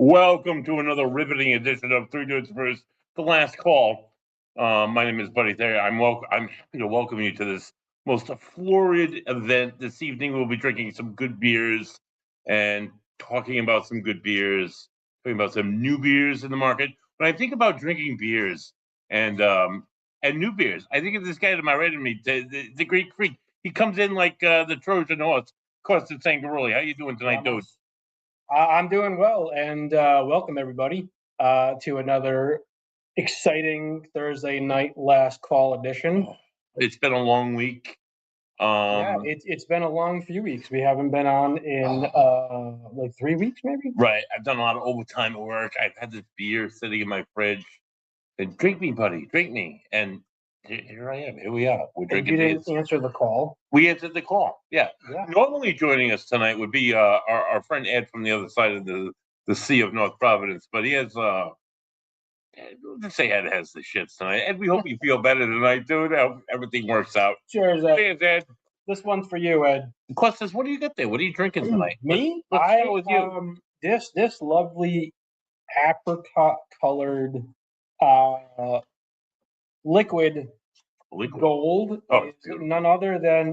Welcome to another riveting edition of Three Dudes Brews, the last call. My name is Buddy Thayer. I'm happy to welcome you to this most florid event. This evening we'll be drinking some good beers and talking about some good beers, talking about some new beers in the market. When I think about drinking beers and new beers, I think of this guy to my right of me, the Great Freak. He comes in like the Trojan horse, Costa Sangaroli. How you doing tonight, dude? I'm doing well, and welcome everybody to another exciting Thursday night last call edition. It's been a long week. It's been a long few weeks. We haven't been on in like 3 weeks, maybe. Right. I've done a lot of overtime at work. I've had this beer sitting in my fridge. And drink me, buddy, drink me. And here I am. Here we are. We're drinking. You didn't answer the call. We answered the call. Yeah. Normally joining us tonight would be our friend Ed from the other side of the Sea of North Providence, but he has let's say Ed has the shits tonight. Ed, we hope you feel better tonight, dude. I hope everything works out. Cheers, Ed. Cheers, Ed. This one's for you, Ed. Questions, what do you got there? What are you drinking tonight? Me? Let's start with you. This lovely apricot colored liquid gold is none other than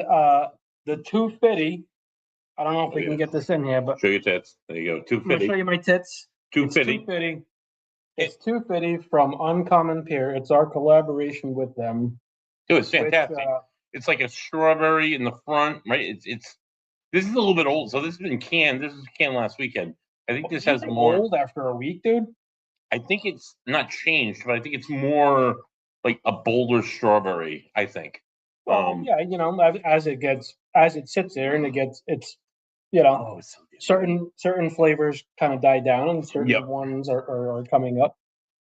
the 250. I don't know if we can get this in here, but show your tits. There you go. 250. I'm gonna show you my tits. 250. It's 250 from Uncommon Pear. It's our collaboration with them. It was fantastic. It's like a strawberry in the front, right? It's this is a little bit old, so this has been canned. This was canned last weekend. I think this has more old after a week, dude. I think it's not changed, but I think it's more like a bolder strawberry, I think. Yeah, as it sits there and it's certain flavors kind of die down and certain ones are coming up.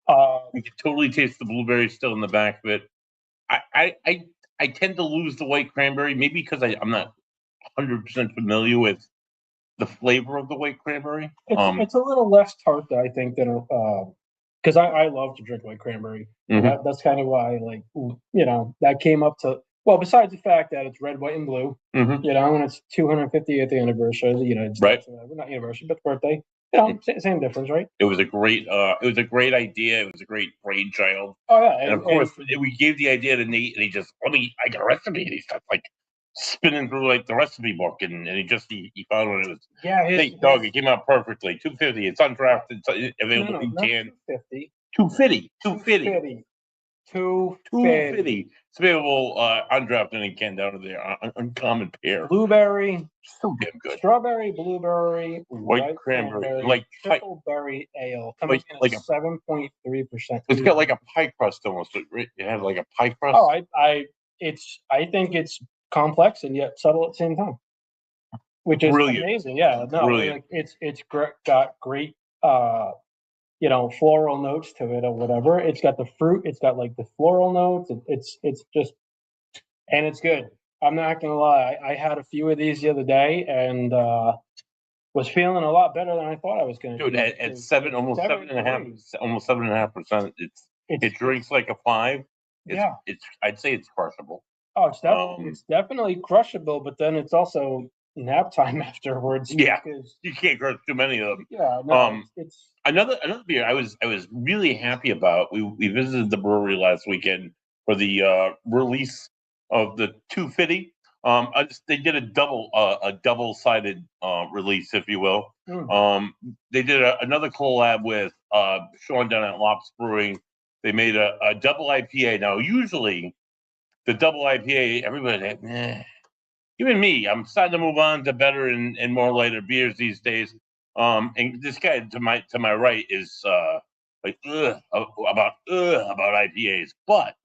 You can totally taste the blueberry still in the back of it. I tend to lose the white cranberry, maybe because I'm not 100% familiar with the flavor of the white cranberry. It's a little less tart, I think, than because I love to drink white cranberry. Mm-hmm. That's kind of why, that came up to. Well, besides the fact that it's red, white, and blue, mm-hmm. And it's 250th anniversary of the United States, not anniversary, but birthday. Same difference, right? It was a great idea. It was a great brainchild. Oh yeah, and of course we gave the idea to Nate, and he just I got a recipe, and he starts like spinning through like the recipe book, and he found what it was. Yeah, it came out perfectly. 250. It's undrafted. It's available in can. 250. 250. It's available undrafted and canned out of there. Uncommon Pear. Blueberry. So damn good. Strawberry, blueberry, white cranberry, like triple berry ale. Coming like a 7.3%. It's got like a pie crust almost. It had like a pie crust. Oh, I think it's complex and yet subtle at the same time, which is amazing. Yeah, no, brilliant. It's got great floral notes to it or whatever. It's got the fruit. It's got like the floral notes. It's just, and it's good. I'm not gonna lie. I had a few of these the other day and was feeling a lot better than I thought I was gonna. Dude, at almost 7.5%. It drinks like a 5. I'd say it's crushable. Oh, it's definitely crushable, but then it's also nap time afterwards. Yeah, you can't crush too many of them. Yeah, no, it's another beer I was really happy about. We visited the brewery last weekend for the release of the 250. They did a double-sided release, if you will. They did another collab with Sean down at Lops Brewing. They made a double IPA. Now, usually the double IPA, everybody, even me, I'm starting to move on to better and more lighter beers these days. And this guy to my right is about IPAs. But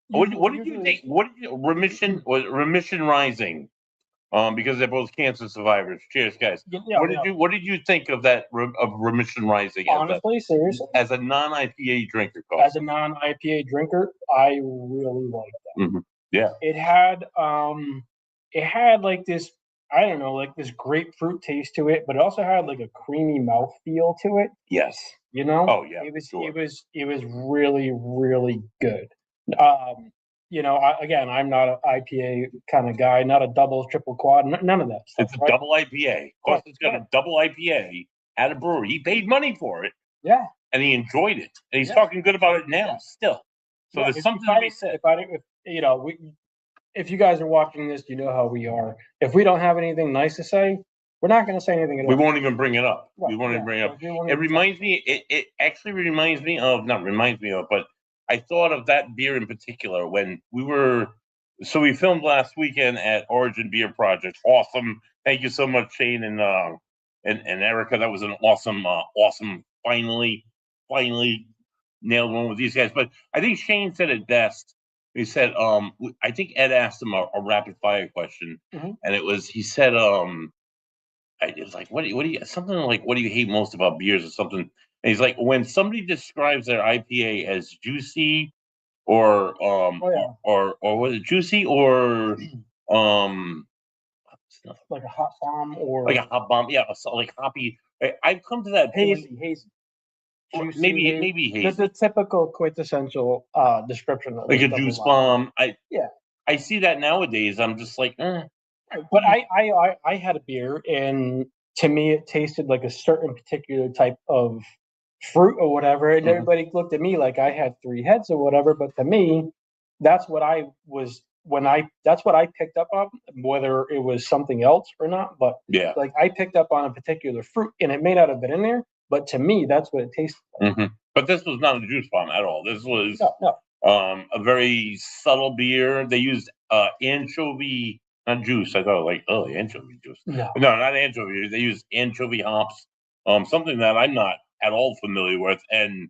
what did you think? Remission Rising? Because they're both cancer survivors. Cheers, guys. What did you think of that of Remission Rising? Honestly, seriously, as a non-IPA drinker, as a non-IPA drinker, I really liked that. Mm-hmm. Yeah, it had like this, I don't know, like this grapefruit taste to it, but it also had like a creamy mouthfeel to it. Yes. Oh yeah. It was really, really good. I'm not an IPA kind of guy, not a double, triple, quad, none of that stuff. It's a double IPA. Of course, it's got a double IPA at a brewery. He paid money for it. Yeah. And he enjoyed it. And he's Yeah. talking good about it now, Yeah. still. So Yeah, there's something to be said. If you guys are watching this, you know how we are. If we don't have anything nice to say, we're not going to say anything at all. We won't even bring it up. Right, we won't even bring it up. we won't It even reminds me, it actually reminds me of, not reminds me of, but I thought of that beer in particular when we filmed last weekend at Origin Beer Project. Awesome. Thank you so much, Shane and Erica. That was an awesome, finally nailed one with these guys. But I think Shane said it best. He said, I think Ed asked him a rapid fire question, and he said, it's like, what do you something like, what do you hate most about beers or something? And he's like, when somebody describes their IPA as juicy or or was it juicy or like a hot bomb or like a hot bomb, yeah, so like hoppy. I've come to that hazy, point, maybe hazy. The typical quintessential description of like a juice bomb. I see that nowadays. I'm just like, But I had a beer, and to me, it tasted like a certain particular type of fruit or whatever, and everybody looked at me like I had three heads or whatever. But to me, that's what I was that's what I picked up on, whether it was something else or not. But yeah, like I picked up on a particular fruit, and it may not have been in there, but to me, that's what it tasted like. But this was not a juice bomb at all. This was no. A very subtle beer. They used anchovy, not juice. I thought like, oh, anchovy juice. No, not anchovy. They used anchovy hops, something that I'm not at all familiar with, and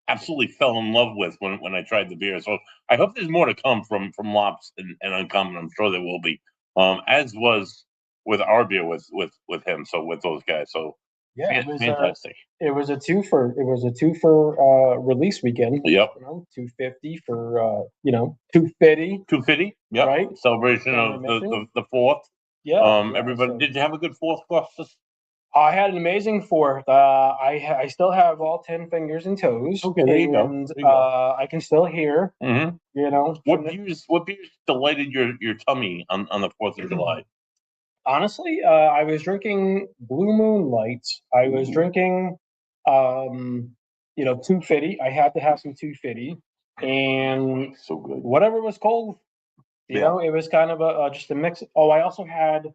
absolutely fell in love with when I tried the beer. So I hope there's more to come from Lops and Uncommon. I'm sure there will be, as was with our beer with him. So with those guys. So yeah, it was fantastic. It was a two for release weekend. Yep. $250 for $250. $250. Yep. Right. Celebration of the fourth. Yeah. Everybody, did you have a good fourth, Costas? I had an amazing fourth. I still have all 10 fingers and toes. Okay, there you go. I can still hear. What beers delighted your tummy on the 4th of July? Honestly, I was drinking Blue Moon Lights. I was drinking, 250. I had to have some 250, and so good. Whatever was cold. It was kind of just a mix. Oh, I also had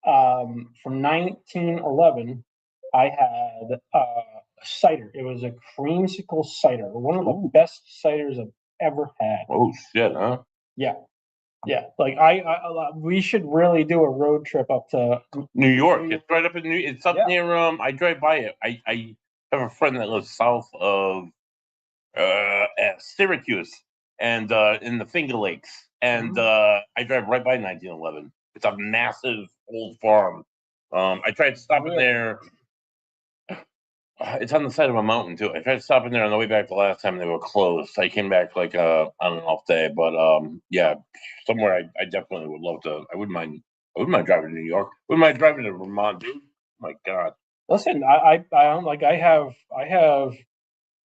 from 1911. I had cider. It was a creamsicle cider, one of the best ciders I've ever had. Oh shit, huh? Yeah. Yeah, like we should really do a road trip up to New York. It's right up in It's up near. I drive by it. I have a friend that lives south of Syracuse and in the Finger Lakes, and I drive right by 1911. It's a massive old farm. I tried stopping there. It's on the side of a mountain too. I tried stopping there on the way back the last time they were closed. I came back like on an off day, but yeah, somewhere I definitely would love to. I wouldn't mind driving to New York. Wouldn't mind driving to Vermont, dude. My God. Listen, I like I have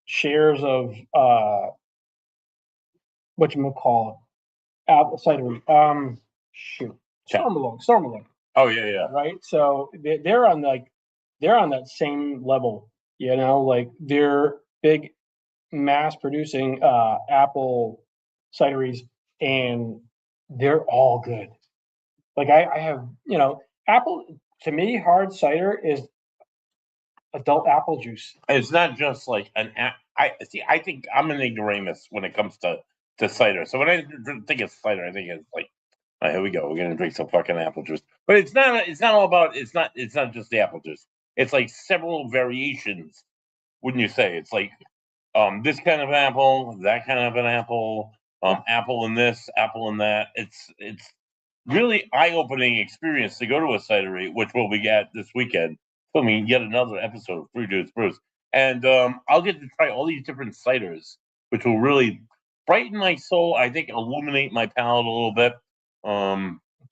shares of what you call it, apple cider. Stormalone. Oh yeah. Right. So they're on that same level. Like they're big mass producing apple cideries, and they're all good. Like I have, apple, to me, hard cider is adult apple juice. It's not just like I think I'm an ignoramus when it comes to cider. So when I think of cider, I think it's like, oh, here we go. We're gonna drink some fucking apple juice. But it's not. It's not all about. It's not just the apple juice. It's like several variations. Wouldn't you say? It's like this kind of apple, that kind of an apple, apple in this, apple in that. It's really eye-opening experience to go to a cidery, which we'll be at this weekend, filming yet another episode of Three Dudes Brews. And I'll get to try all these different ciders, which will really brighten my soul. I think illuminate my palate a little bit.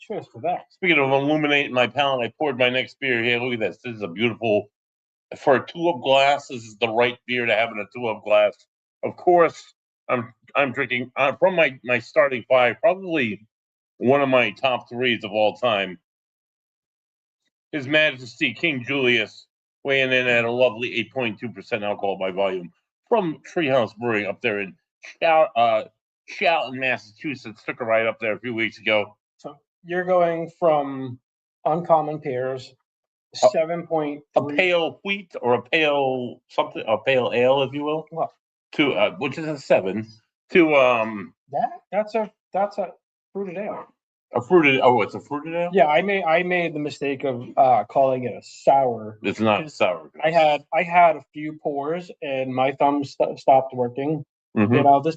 Cheers for that. Speaking of illuminating my palate, I poured my next beer here. Look at this. This is a beautiful, for a tulip glass. This is the right beer to have in a tulip glass. Of course, I'm drinking from my starting five, probably one of my top threes of all time. His Majesty King Julius weighing in at a lovely 8.2% alcohol by volume from Treehouse Brewing up there in Charlton, Massachusetts. Took a ride up there a few weeks ago. So you're going from Uncommon Pears, 7.3. A pale wheat or a pale something, a pale ale, if you will, What? to which is a 7 to That's a fruited ale. a fruited. Oh, it's a fruited ale. Yeah, I made the mistake of calling it a sour. It's not sour. I had a few pours and my thumb stopped working. Mhm. You know, this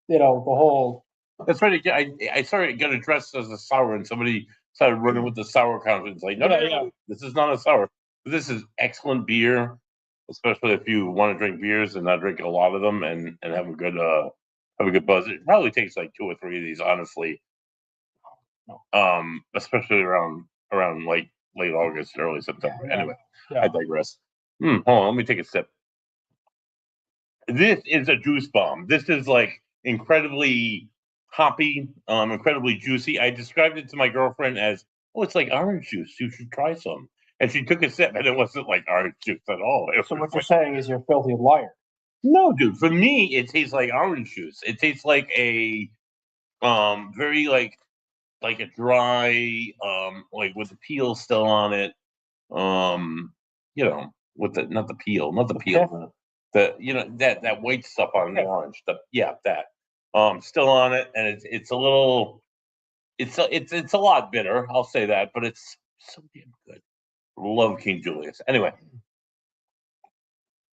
the whole. That's right. I sorry, it got addressed as a sour, and somebody started running with the sour confidence. Like, no, no, this is not a sour. This is excellent beer, especially if you want to drink beers and not drink a lot of them and have a good buzz. It probably takes like 2 or 3 of these, honestly. Especially around like late August, early September. Yeah, Anyway, yeah. I digress. Hold on, let me take a sip. This is a juice bomb. This is like incredibly hoppy, incredibly juicy. I described it to my girlfriend as, "Oh, it's like orange juice. You should try some." And she took a sip, and it wasn't like orange juice at all. So what you're saying is you're a filthy liar. No, dude. For me, it tastes like orange juice. It tastes like a very like a dry like with the peel still on it. You know, with the not the peel, the that white stuff on the orange. That still on it, and it's a little, it's a lot bitter. I'll say that, but it's so damn good. Love King Julius. Anyway,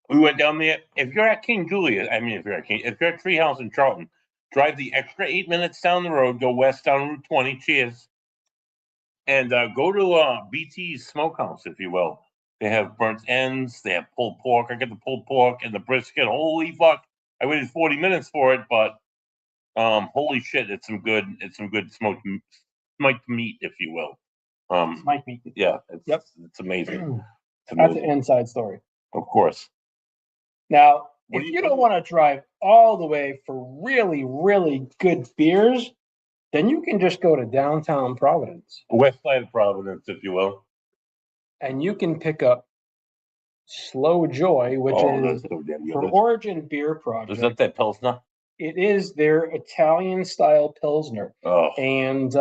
we went down there. If you're at King Julius, if you're at Treehouse in Charlton, drive the extra 8 minutes down the road, go west down Route 20. Cheers. And go to BT's Smokehouse, if you will. They have burnt ends. They have pulled pork. I get the pulled pork and the brisket. Holy fuck! I waited 40 minutes for it, but holy shit, it's some good smoked meat, if you will. Smoked meat. Yeah, it's amazing. That's an inside story. Of course. Now, if you don't want to drive all the way for really, really good beers, then you can just go to downtown Providence. West side of Providence, if you will. And you can pick up Slow Joy, which is from Origin Beer Project. Is that Pilsner? It is their Italian-style Pilsner. Oh. And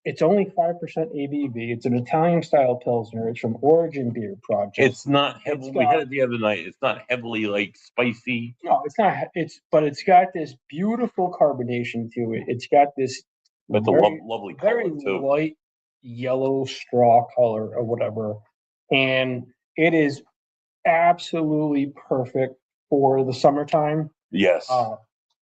it's only 5% ABV. It's an Italian-style Pilsner. It's from Origin Beer Project. It's not heavily, we had it the other night. It's not heavily, like, spicy. No, it's not. But it's got this beautiful carbonation to it. It's got this lovely color, very too. light yellow straw color or whatever. And it is absolutely perfect for the summertime. Yes.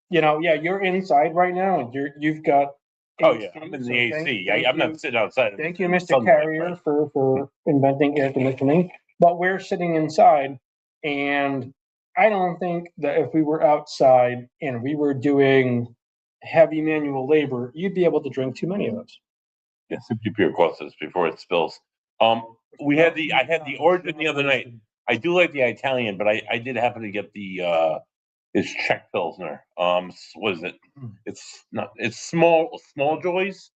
You're inside right now, and you've got. Oh yeah, I'm in the AC. I'm not sitting outside. Thank you, Mr. Carrier, for inventing air conditioning. But we're sitting inside, and I don't think that if we were outside and we were doing heavy manual labor, you'd be able to drink too many of those. Yeah, simply pure causes before it spills. I had the Origin the other night. I do like the Italian, but I did happen to get the it's Czech Pilsner. What is it? It's small joys.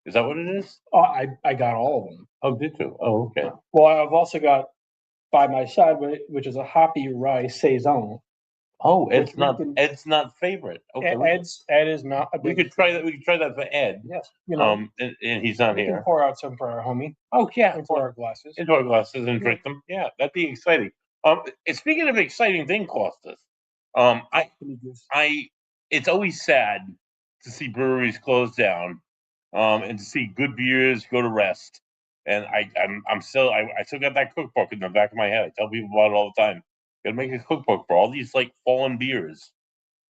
Is that what it is? Oh, I got all of them. Oh, did you? Oh, okay. Well, I've also got by my side, which is a hoppy rye saison. Oh, Ed's not favorite. Okay, Ed is not a big. We could try that. We could try that for Ed. Yes, and he's not here. We can pour out some for our homie. Oh yeah, into our glasses. And drink them. Yeah, that'd be exciting. Speaking of exciting thing, Costas, it's always sad to see breweries close down, and to see good beers go to rest. And I still got that cookbook in the back of my head. I tell people about it all the time. Gotta make a cookbook for all these like fallen beers,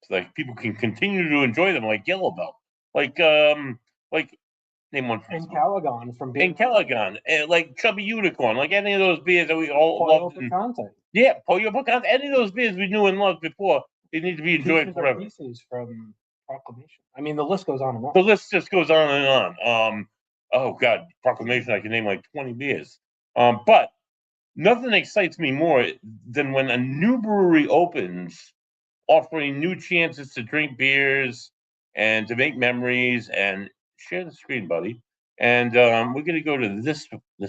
so like people can continue to enjoy them, like Yellow Bell, like name one. Calagon from Calagon, like Chubby Unicorn, like any of those beers that we all loved. Yeah, Pollo Picante. Any of those beers we knew and loved before, they need to be enjoyed forever. Pieces from Proclamation. I mean, the list goes on and on. The list just goes on and on. Oh God, Proclamation! I can name like 20 beers. But nothing excites me more than when a new brewery opens, offering new chances to drink beers and to make memories. And share the screen, buddy. And we're going to go to this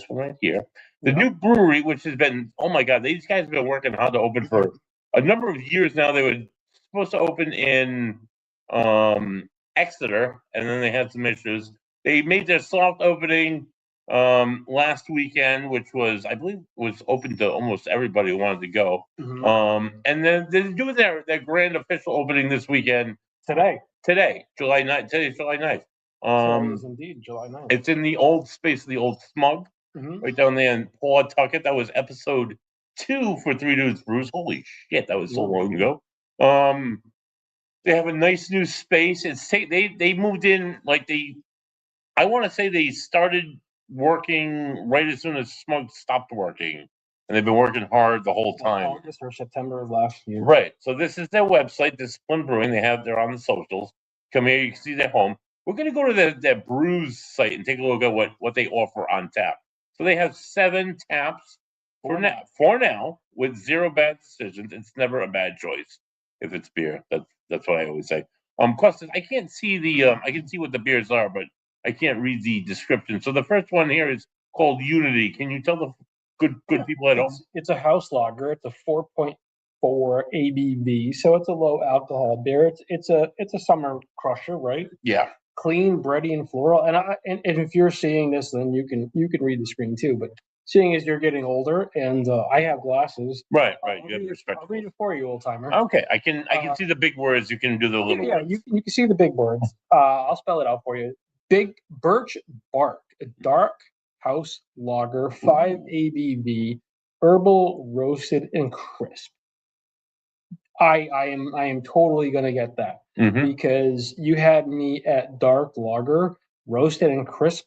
one right here. The new brewery, which has been, oh my God, these guys have been working hard to open for a number of years now. They were supposed to open in Exeter, and then they had some issues. They made their soft opening last weekend, which was, I believe, was open to almost everybody who wanted to go. And then they're doing their grand official opening this weekend. Today, July 9th. Today's July 9th. Today is indeed July 9th. It's in the old space of the old Smug, right down there in Pawtucket. That was episode 2 for Three Dudes Brews. Holy shit, that was so long ago. They have a nice new space. They moved in like I want to say they started working right as soon as Smug stopped working, and they've been working hard the whole time. August or September of last year. Right. So this is their website, Discipline Brewing. They're on the socials. Come here, you can see their home. We're going to go to their Brews site and take a look at what they offer on tap. So they have 7 taps for now, with 0 bad decisions. It's never a bad choice if it's beer. That's what I always say. Costas, I can't see I can see what the beers are, but I can't read the description. So the first one here is called Unity. Can you tell the good people at home? It's a house lager. It's a 4.4 ABV, so it's a low alcohol beer. It's a summer crusher, right? Yeah. Clean, bready, and floral. And if you're seeing this, then you can read the screen too. But seeing as you're getting older, and I have glasses, right. I'll read it for you, old timer. Okay, I can see the big words. You can do the little words. Yeah, you can see the big words. I'll spell it out for you. Big Birch Bark, dark house lager, 5 ABV, herbal, roasted, and crisp. I am totally gonna get that because you had me at dark lager, roasted and crisp.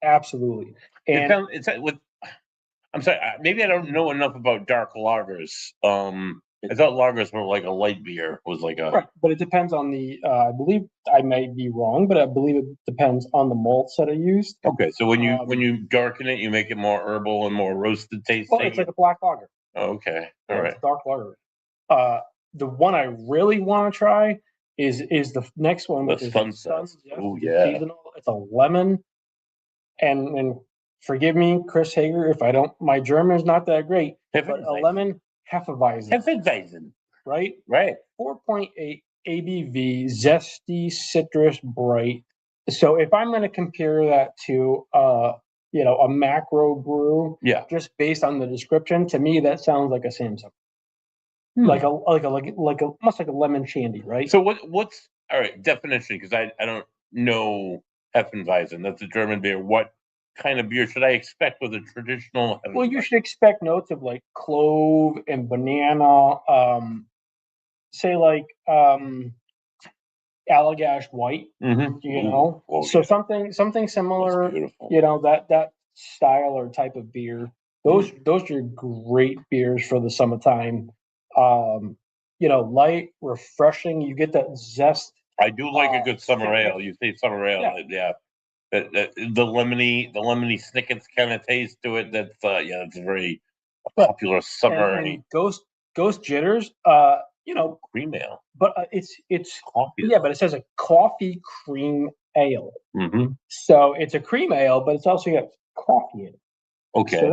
Absolutely. And I'm sorry, maybe I don't know enough about dark lagers. I thought lagers were like a light beer. Was like a right, but it depends on the. I believe I might be wrong, but I believe it depends on the malts that are used. Okay, so when you darken it, you make it more herbal and more roasted tasting. Well, it's like a black lager. Oh, okay, all right. It's dark lager. The one I really want to try is the next one, which is Sunset. Oh yeah, seasonal. It's a lemon, and forgive me, Chris Hager, if I don't. My German's not that great, but a lemon Hefeweizen. Right? Right. 4.8 ABV, zesty, citrus, bright. So if I'm going to compare that to a macro brew, just based on the description, to me that sounds like a Samsung. Like almost like a lemon shandy, right? So what's all right definition? Because I don't know Hefeweizen. That's a German beer. What kind of beer should I expect with a traditional? Well, you should expect notes of like clove and banana. Say like Allagash White. You know, so something similar. You know that style or type of beer. Those are great beers for the summertime. Light, refreshing. You get that zest. I do like a good summer ale. You say summer ale, yeah. The lemony snickets kind of taste to it. That's it's a very popular summer. And Ghost Jitters, cream ale. But it's coffee. Yeah, but it says a coffee cream ale. So it's a cream ale, but it's also got coffee in it. Okay. So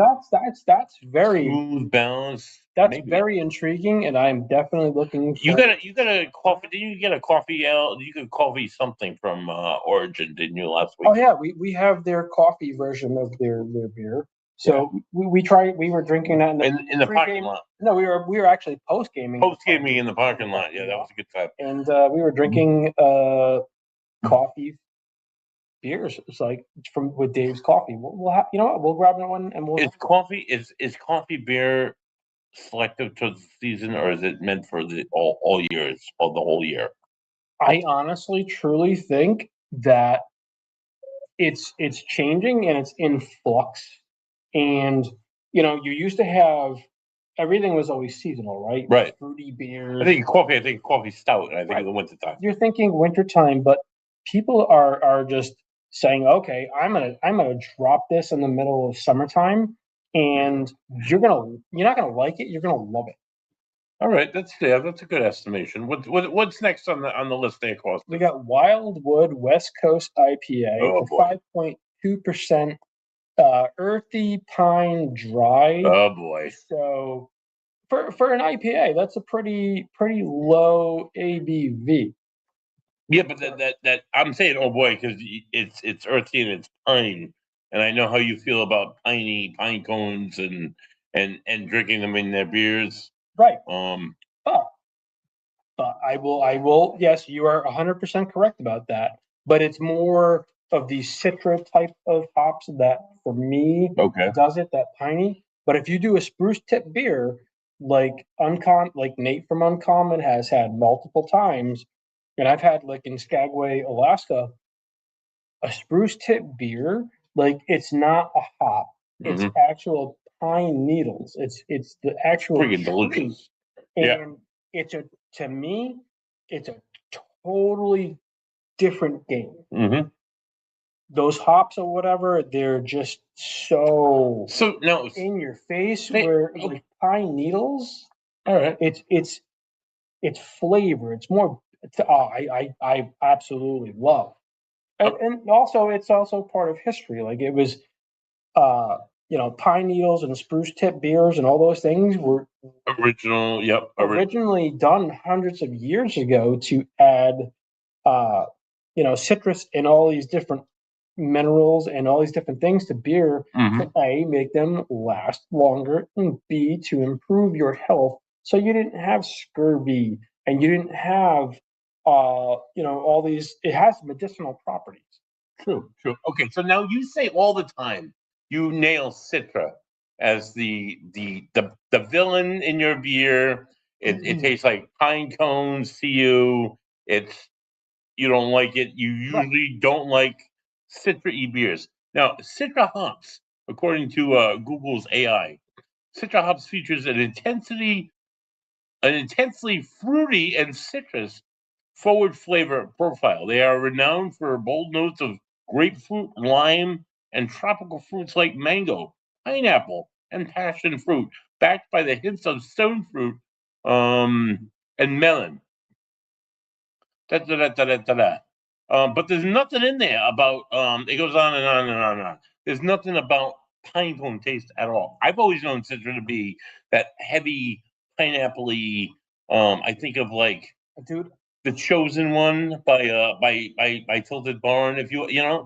that's very smooth balance. That's very intriguing, and I'm definitely looking. You got a coffee? Did you get a coffee ale? You got coffee something from Origin, didn't you, last week? Oh yeah, we have their coffee version of their beer. So we were drinking that in the parking lot. No, we were actually post gaming. Post gaming in the parking lot. Yeah, that was a good time. And we were drinking coffee beers. It's like with Dave's Coffee. We'll you know what? We'll grab one and we'll. Is coffee beer selective to the season, or is it meant for the all years or the whole year? I honestly, truly think that it's changing and it's in flux. And you used to have everything was always seasonal, right? Right. Fruity beers. I think coffee stout, and I think in the wintertime. You're thinking wintertime, but people are just saying, okay, I'm gonna drop this in the middle of summertime, and you're not gonna like it, you're gonna love it. All right, that's a good estimation. What's next on the list there, Costa? We got Wildwood West Coast IPA, 5.2% Earthy pine dry. Oh boy. So for an IPA, that's a pretty low ABV. Yeah, but that I'm saying, oh boy, because it's earthy and it's pine, and I know how you feel about pine cones and drinking them in their beers. Right. Um, But I will. Yes, you are 100% correct about that. But it's more of the citra type of hops that, for me, okay. does it that piney. But if you do a spruce tip beer, like Nate from Uncommon has had multiple times, and I've had like in Skagway, Alaska, a spruce tip beer, like it's not a hop. It's Mm-hmm. actual pine needles. It's the actual Freaking tree. delicious. Yeah. And it's a to me, it's a totally different game. Mm-hmm. Those hops or whatever, they're just so So no, in your face. they, Where okay. like pine needles, All right. it's flavor. It's more. I absolutely love, and also it's also part of history. Like it was, uh, pine needles and spruce tip beers and all those things were Original. Yep. originally done hundreds of years ago to add, uh, citrus and all these different minerals and all these different things to beer Mm-hmm. to A, make them last longer, and B, to improve your health. So you didn't have scurvy and you didn't have, all these, it has medicinal properties. True. True. Okay. So now you say all the time you nail Citra as the villain in your beer. It tastes like pine cones to you. It's you don't like it. You Right. usually don't like Citra e beers. Now, Citra hops, according to Google's AI, Citra hops features an intensely fruity and citrus forward flavor profile. They are renowned for bold notes of grapefruit, lime, and tropical fruits like mango, pineapple, and passion fruit, backed by the hints of stone fruit and melon. Da, da, da, da, da, da, da. But there's nothing in there about, it goes on and on and on and on. There's nothing about pinecone taste at all. I've always known Citra to be that heavy pineapple I think of like Dude, the Chosen One by Tilted Barn. If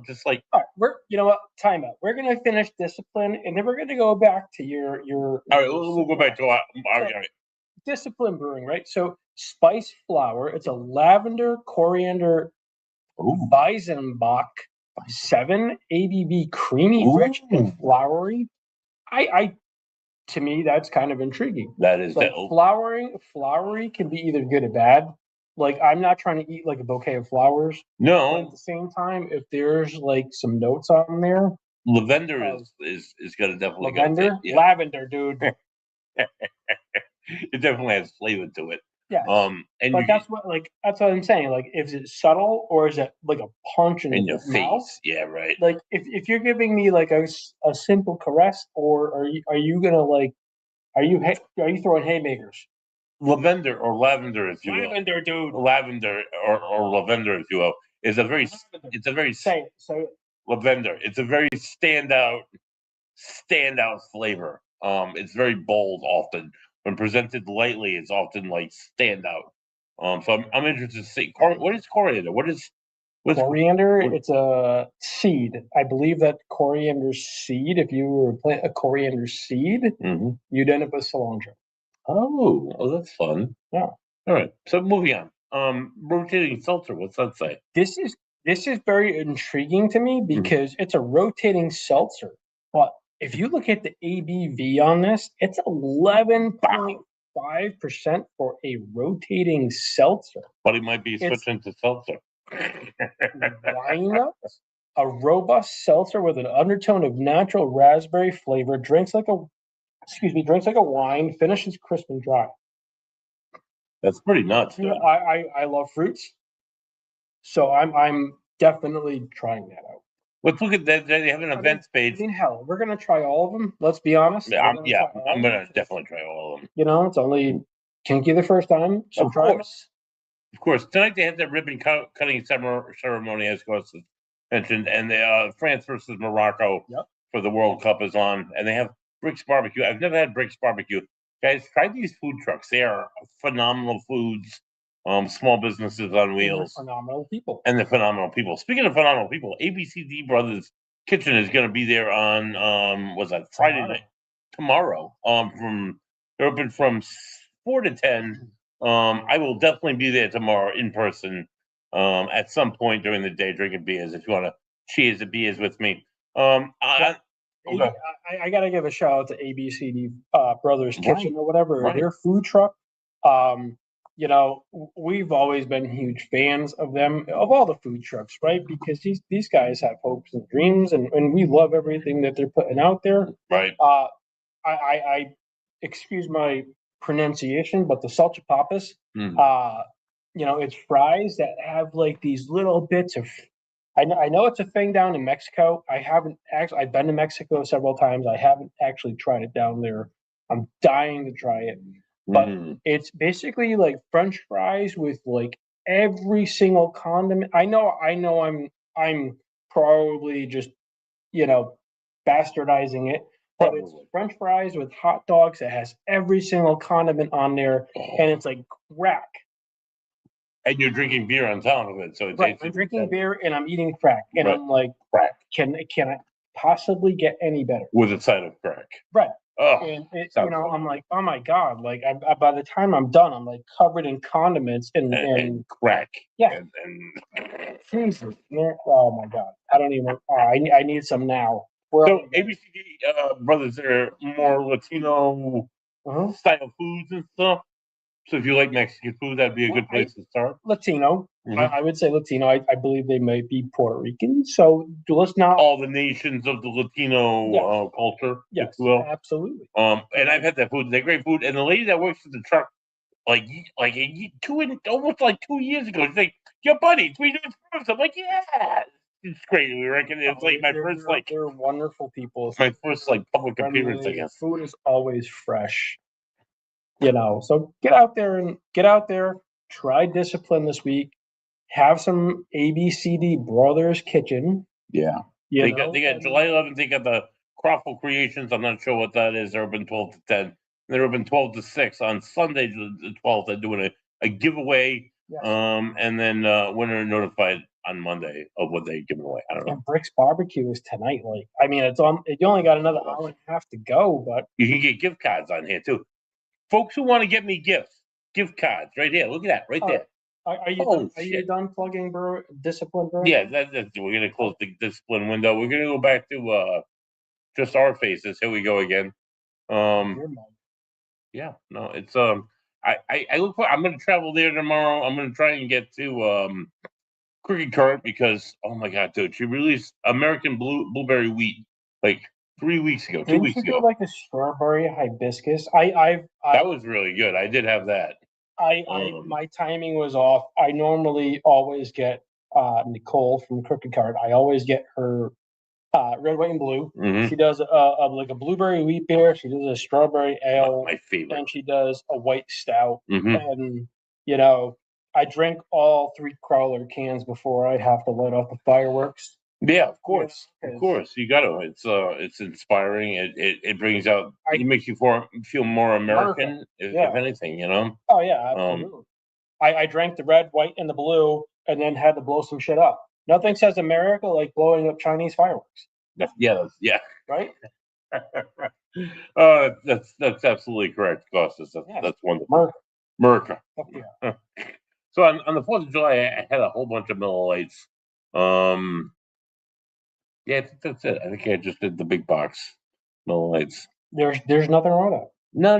just like all right, you know what? Time out. We're gonna finish discipline, and then we're gonna go back to your. all right, we'll go back to all So, right. discipline brewing, right? So spice flower. It's a lavender coriander Ooh. Weizenbach 7 ABV, creamy, rich, and flowery. I to me that's kind of intriguing. That is Like flowery can be either good or bad. Like I'm not trying to eat like a bouquet of flowers, but at no the same time, if there's like some notes on there, lavender of is gonna definitely go lavender, yeah. lavender, dude. It definitely has flavor to it. Yes. And But that's what I'm saying. Like, is it subtle or is it like a punch in in the your mouth? face, yeah, right. Like, if you're giving me like a simple caress, or are you gonna like are you throwing haymakers? Lavender or lavender, if you will. Lavender, dude. Lavender or lavender, if you will, is a very Lavender. it's a very Say it. So lavender. It's a very standout flavor. It's very bold often. When presented lightly, it's often like standout. So I'm interested to see what is coriander? What's coriander, what, it's a seed. I believe that coriander seed. If you were to plant a coriander seed, mhm. you'd end up with cilantro. Oh, that's fun. Yeah. All right. So moving on. Rotating seltzer. What's that say? This is very intriguing to me because it's a rotating seltzer. But if you look at the ABV on this, it's 11.5% for a rotating seltzer. But he might be It's switching to seltzer. why not? A robust seltzer with an undertone of natural raspberry flavor, drinks like a wine, finishes crisp and dry. That's pretty nuts, You know, dude. I love fruits, so I'm definitely trying that out. Let's look at that. They have an I mean, events page. hell, we're gonna try all of them. Let's be honest. Yeah, We're gonna try all I'm of gonna them. definitely try all of them. It's only can you the first time. So Of try them. course. Of course. Tonight they have the ribbon cutting ceremony, as Gus mentioned, and the France versus Morocco Yep. for the World Cup is on, and they have Brick's Barbecue. I've never had Brick's Barbecue. Guys, try these food trucks. They are phenomenal foods. Small businesses on wheels. Phenomenal people. And the phenomenal people. Speaking of phenomenal people, ABCD Brothers Kitchen is going to be there on was that Friday night tomorrow. They're open from 4 to 10. I will definitely be there tomorrow in person. At some point during the day, drinking beers. If you want to cheers the beers with me. I gotta give a shout out to ABCD Brothers Kitchen or whatever, their food truck. You know, we've always been huge fans of them, of all the food trucks, right? Because these guys have hopes and dreams, and we love everything that they're putting out there. Right. I excuse my pronunciation, but the salchipapas, you know, it's fries that have like these little bits of. I know it's a thing down in Mexico. I haven't actually. I've been to Mexico several times. I haven't actually tried it down there. I'm dying to try it. But it's basically like French fries with like every single condiment. I know I'm probably just, you know, bastardizing it, but it's French fries with hot dogs that has every single condiment on there, and it's like crack. And you're drinking beer on top of it, so it's right. I'm drinking beer and I'm eating crack, and I'm like, crack. Can I possibly get any better with a side of crack? Right. Oh, and you know, I'm like, oh my god! Like, by the time I'm done, I'm like covered in condiments and crack. Yeah. And Jesus, oh my god! I don't even. I need some now. So ABCD Brothers, they're more Latino style foods and stuff. So if you like Mexican food, that'd be a good place to start. Latino. I would say Latino. I believe they might be Puerto Rican. So let's not all the nations of the Latino culture. Yes, absolutely. And I've had that food. They're great food. And the lady that works at the truck, almost like 2 years ago, she's like, "Your buddy, we do Brews." I'm like, "Yeah." It's great. We reckon it's like my first they're wonderful people. It's my first public appearance, I guess. Food is always fresh. You know, so get out there, try discipline this week. Have some ABCD Brothers Kitchen. Yeah. They got July 11th, they got the Croffle Creations. I'm not sure what that is. They're open 12 to 10. They're open 12 to 6. On Sunday, the 12th, they're doing a giveaway. Yes. And then winner notified on Monday of what they give away. I don't know. And Brick's Barbecue is tonight. Like, I mean, it's on. You only got another hour and a half to go, but you can get gift cards on here too. Folks who want to get me gifts, gift cards right here. Look at that, right there. Are you done plugging Discipline Brew? Yeah, we're gonna close the Discipline window. We're gonna go back to just our faces. Here we go again. Yeah, no, it's I look for. I'm gonna travel there tomorrow. I'm gonna try and get to Cricket Current because oh my god, dude, she released American Blueberry Wheat like 3 weeks ago, 2 weeks ago. Like a strawberry hibiscus. That was really good. I did have that. My timing was off. I normally always get Nicole from Crooked Card. I always get her red, white, and blue. Mm-hmm. She does like a blueberry wheat beer. She does a strawberry ale. My favorite. And she does a white stout. Mm-hmm. And you know, I drink all 3 crawler cans before I have to light off the fireworks. Yeah, of course, of course. You got to. It's inspiring. It brings out. It makes you feel more American, if anything. You know. Oh yeah, absolutely. I drank the red, white, and the blue, and then had to blow some shit up. Nothing says America like blowing up Chinese fireworks. Yeah. Right. That's absolutely correct, Costas. That's wonderful. America. Yeah. So on the 4th of July, I had a whole bunch of Miller Lights. Yeah, I think that's it. I think I just did the big box Miller Lights. There's nothing wrong with that.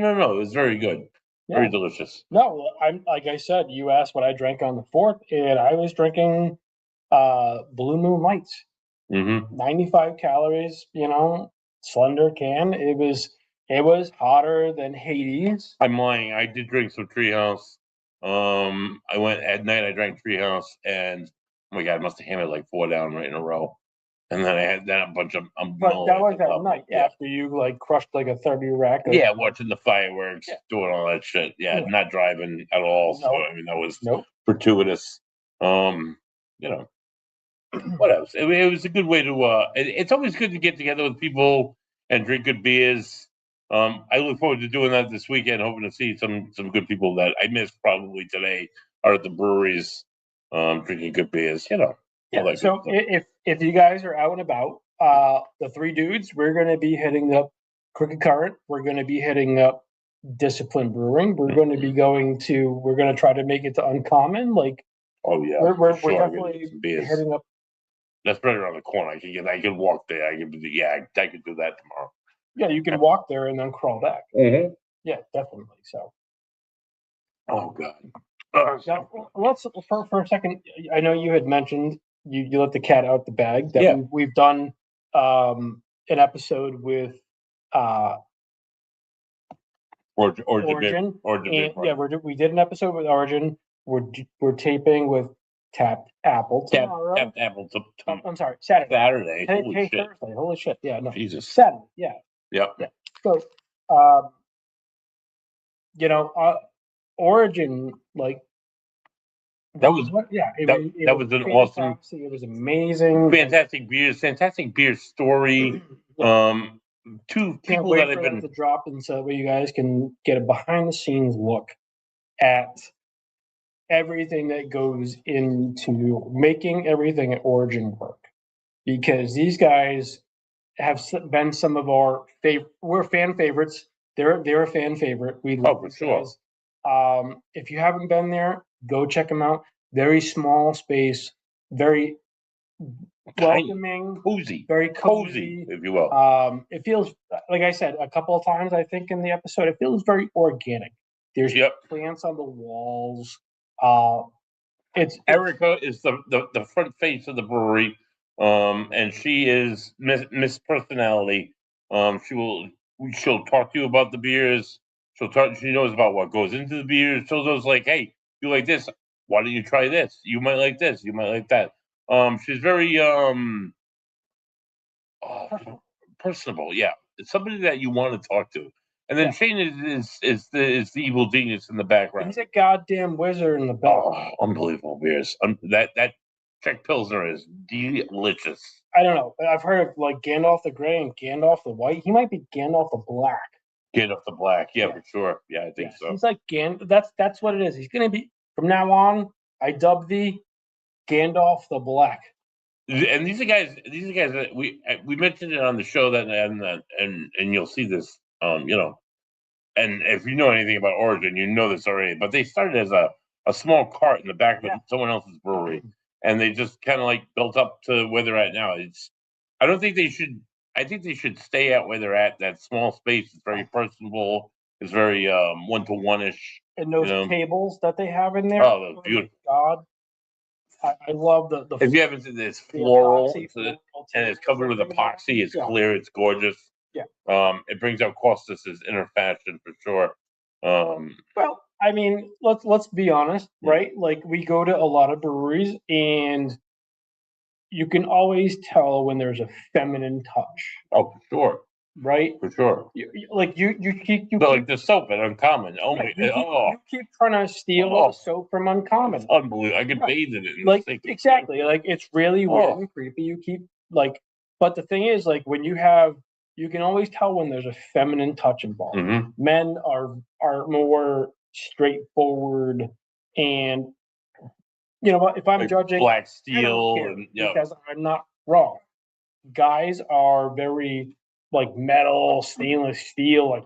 No. It was very good. Yeah. Very delicious. No, I'm like I said, you asked what I drank on the 4th, and I was drinking Blue Moon Lights. Mm-hmm. 95 calories, you know, slender can. It was hotter than Hades. I'm lying. I did drink some Treehouse. I went at night. I drank Treehouse, and oh my god, I must have hammered like 4 down right in a row. And then I had a bunch of. But that was at night after you like crushed like a 30 rack. Yeah, watching the fireworks, doing all that shit. Yeah, not driving at all. So I mean, that was fortuitous. You know. what else? It was a good way to. It's always good to get together with people and drink good beers. I look forward to doing that this weekend. Hoping to see some good people that I missed probably today are at the breweries, drinking good beers. All Yeah. that So good stuff. if you guys are out and about, the three dudes, we're going to be hitting up Crooked Current. We're going to be hitting up Discipline Brewing. We're going to be going to. We're going to try to make it to Uncommon. Like Oh yeah, we're sure. I'm gonna get definitely some beers. hitting up. That's right around the corner. I can walk there. I could do that tomorrow. Yeah, you can walk there and then crawl back. Mm-hmm. Yeah, definitely. So. Oh God. Now, let's for a second. I know you had mentioned you let the cat out the bag. That Yeah. we've done an episode with uh, Origin. Origin. Origin. And, yeah, we did an episode with Origin. We're taping with Tapped Apple tomorrow. Tapped Apple. I'm sorry, Saturday. Saturday. Holy shit. Thursday. Holy shit. Yeah, no. Jesus. Saturday. Yeah. Yep. Yeah. So, Origin, like, that was it was an awesome. It was amazing. Fantastic beer story. Two Can't people wait that have for been that to drop, and so you guys can get a behind the scenes look at everything that goes into making everything at Origin work. Because these guys have been some of our favorite. We're fan favorites. They're a fan favorite. We love for these sure. guys. If you haven't been there, go check them out. Very small space, very welcoming, cozy, very cozy, if you will. It feels like I said a couple of times. I think in the episode, it feels very organic. There's plants on the walls. It's Erica is the front face of the brewery, and she is Miss Personality. She'll talk to you about the beers. She knows about what goes into the beers. She'll just like, hey, you like this? Why don't you try this? You might like this. You might like that. She's very personable. Yeah, it's somebody that you want to talk to. And then Shane is the evil genius in the background. He's a goddamn wizard in the back. Oh, unbelievable beers! That Czech Pilsner is delicious. I don't know. I've heard of like Gandalf the Grey and Gandalf the White. He might be Gandalf the Black. Gandalf the Black, yeah, for sure. Yeah, I think so. He's like That's what it is. He's gonna be from now on. I dub thee Gandalf the Black. And these are guys that we mentioned it on the show that and you'll see this and if you know anything about Origin, you know this already. But they started as a small cart in the back of someone else's brewery, and they just kind of like built up to where they're at now. I don't think they should. I think they should stay at where they're at. That small space is very personable. It's very one-to-one ish. And those tables that they have in there. Oh, that's beautiful. God. I love the. If you haven't seen this floral, and it's covered with epoxy, it's clear, it's gorgeous. Yeah. It brings out Costas's inner fashion for sure. Well, I mean, let's be honest, right? Like we go to a lot of breweries, and you can always tell when there's a feminine touch. Oh, for sure. Right, for sure. You keep like the soap at Uncommon. Oh my! You keep trying to steal the soap from Uncommon. It's unbelievable. I could bathe in it. Like exactly. Like it's really weird and creepy. You keep like, but the thing is, like when you can always tell when there's a feminine touch involved. Mm-hmm. Men are more straightforward, and you know what? If I'm like judging black steel, because I'm not wrong. Guys are very like metal, stainless steel, like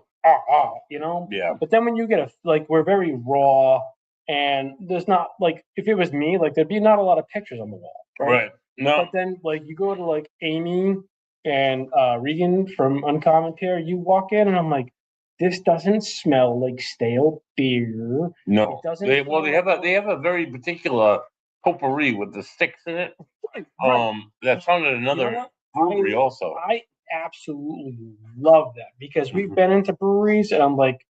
Yeah. But then when you get we're very raw, and there's not like if it was me, like there'd be not a lot of pictures on the wall, right? No. But then like you go to like Amy and Regan from Uncommon Pair, you walk in and I'm like, this doesn't smell like stale beer. No, it doesn't. They have a very particular potpourri with the sticks in it. Right. That's found at another brewery also. I absolutely love that because we've been into breweries and I'm like,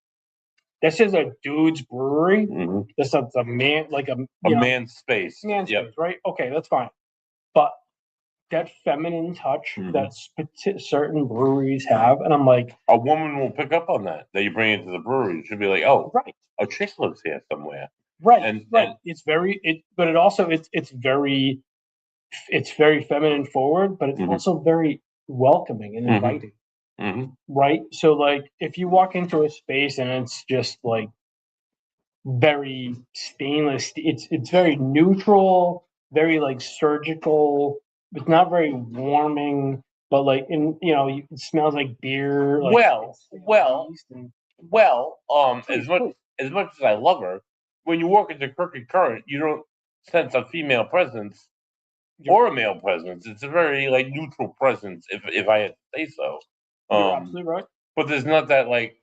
this is a dude's brewery. Mm-hmm. This is a man, like a man's space. Man's space, right? Okay, that's fine. But that feminine touch that certain breweries have, and I'm like, a woman will pick up on that you bring into the brewery. She'll be like, oh, right, a chick lives here somewhere. Right, and it's very but it also it's very it's very feminine forward, but it's also very welcoming and inviting. Right? So like if you walk into a space and it's just like very stainless, it's very neutral, very like surgical. It's not very warming, but like it smells like beer. Like as much as I love her, when you walk into Crooked Current, you don't sense a female presence or a male presence. It's a very like neutral presence, if I had to say so. You're absolutely right. But there's not that like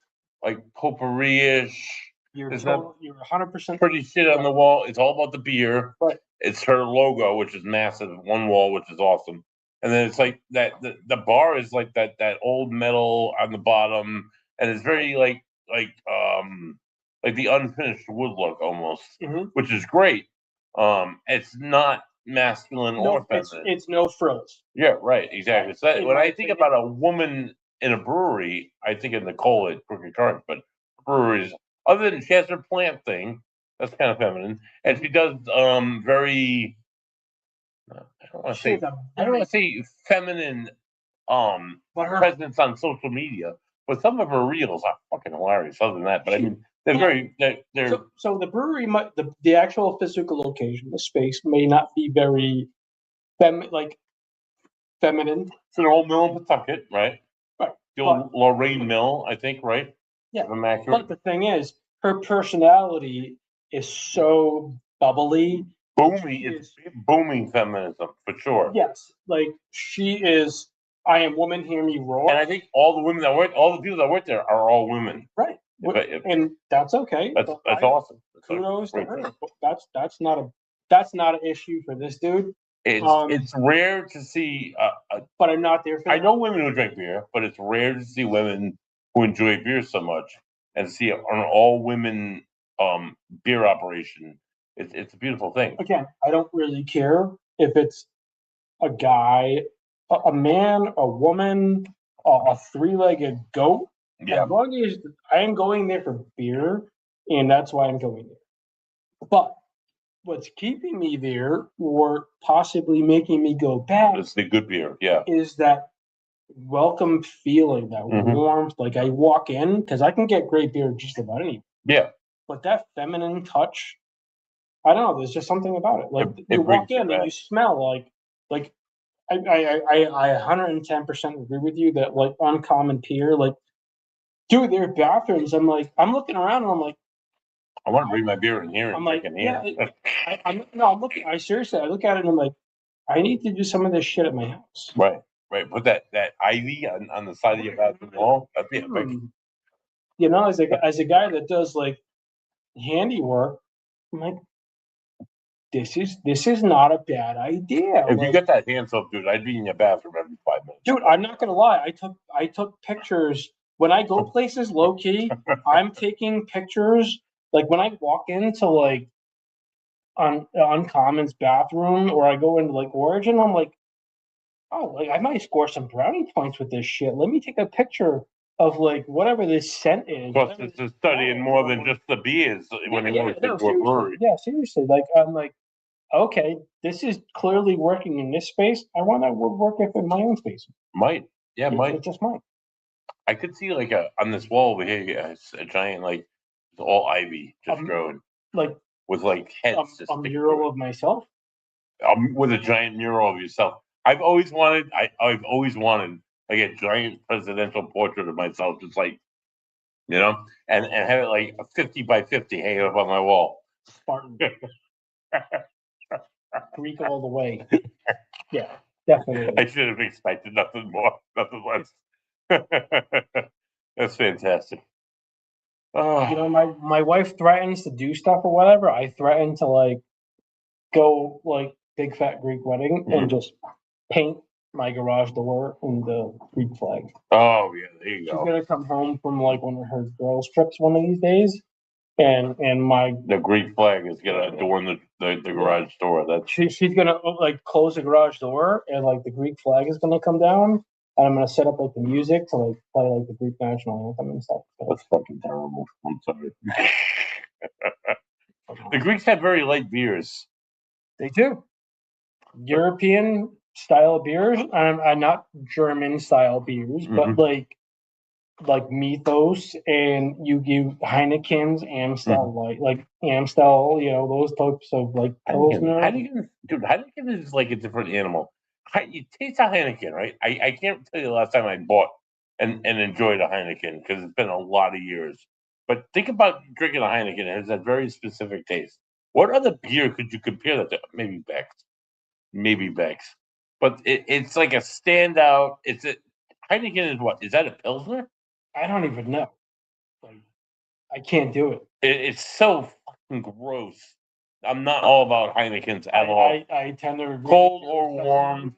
potpourri-ish. You're 100% pretty shit on the wall. It's all about the beer. Right. It's her logo, which is massive. One wall, which is awesome. And then it's like that. The bar is like that old metal on the bottom, and it's very like the unfinished wood look almost, which is great. It's not masculine or feminine. It's no frills. Yeah, right, exactly. So when I think about a woman in a brewery, I think of Nicole at Crooked Current, but breweries, other than she has her plant thing, that's kind of feminine, and she does very. I don't want to say feminine presence on social media, but some of her reels are fucking hilarious. Other than that, but I mean, they're so the brewery might the actual physical location, the space may not be very feminine. It's an old mill in Pawtucket, right? Right. The old Lorraine Mill, I think, right? Yeah. But the thing is, her personality is so bubbly. It's booming feminism for sure. Yes, like she is. I am woman, hear me roar. And I think all the people that work there are all women. Right. And that's okay. That's awesome. Kudos to her. That's not an issue for this dude. It's rare to see. But I'm not there for I know women who drink beer, but it's rare to see women who enjoy beer so much and see an all women beer operation. It's a beautiful thing. Again, I don't really care if it's a guy, a man, a woman, a three-legged goat. Yeah. As long as I am going there for beer, and that's why I'm going there. But what's keeping me there, or possibly making me go back, it's the good beer. Yeah, is that welcome feeling, that warmth. Like I walk in because I can get great beer just about anywhere. Yeah, but that feminine touch, I don't know. There's just something about it. Like you walk in and you smell like I 110% agree with you that like Uncommon Pier, like dude, their bathrooms. I'm looking around and I'm like, I want to bring my beer in here and drink in here. I'm looking. I seriously, I look at it and I'm like, I need to do some of this shit at my house. Right. Put that ivy on the side of your bathroom wall. That'd be epic. You know, as a guy that does like handiwork, I'm like, this is not a bad idea. If you get that hand soap, dude, I'd be in your bathroom every 5 minutes. Dude, I'm not gonna lie. I took pictures when I go places low key. I'm taking pictures. Like when I walk into like Uncommon's bathroom, or I go into like Origin, I'm like, oh, like I might score some brownie points with this shit. Let me take a picture of like whatever this scent is. Plus, it's a studying more than just the beers when they walk into a brewery. Yeah, seriously. Like I'm like, okay, this is clearly working in this space. I want to work it in my own space. Might. It just might. I could see like on this wall over here, a giant like all ivy just growing, like with like heads. A mural of myself. With a giant mural of yourself. I've always wanted like a giant presidential portrait of myself, just like, you know, and have it like a 50 by 50 hanging up on my wall. Spartan. Greek all the way. Yeah, definitely. I should have expected nothing more, nothing less. That's fantastic. Oh. You know, my wife threatens to do stuff or whatever. I threaten to like go like big fat Greek wedding and just paint my garage door in the Greek flag. Oh yeah, there you go. She's gonna come home from like one of her girls' trips one of these days, and the Greek flag is gonna adorn the garage door. That's she's gonna like close the garage door, and like the Greek flag is gonna come down, and I'm gonna set up like the music to like play like the Greek national anthem and stuff. That's fucking terrible. I'm sorry. The Greeks have very light beers. They do. European style beers, not German style beers, but like Mythos, and you give Heineken's, Amstel Light, like Amstel, those types of like Pilsner. Heineken, dude, Heineken is like a different animal. You taste a Heineken, right? I can't tell you the last time I bought and enjoyed a Heineken because it's been a lot of years. But think about drinking a Heineken; it has a very specific taste. What other beer could you compare that to? Maybe Beck's, but it's like a standout. Heineken is what? Is that a Pilsner? I don't even know. Like, I can't do it. It's so fucking gross. I'm not all about Heinekens at all. I tend to agree. Cold or warm.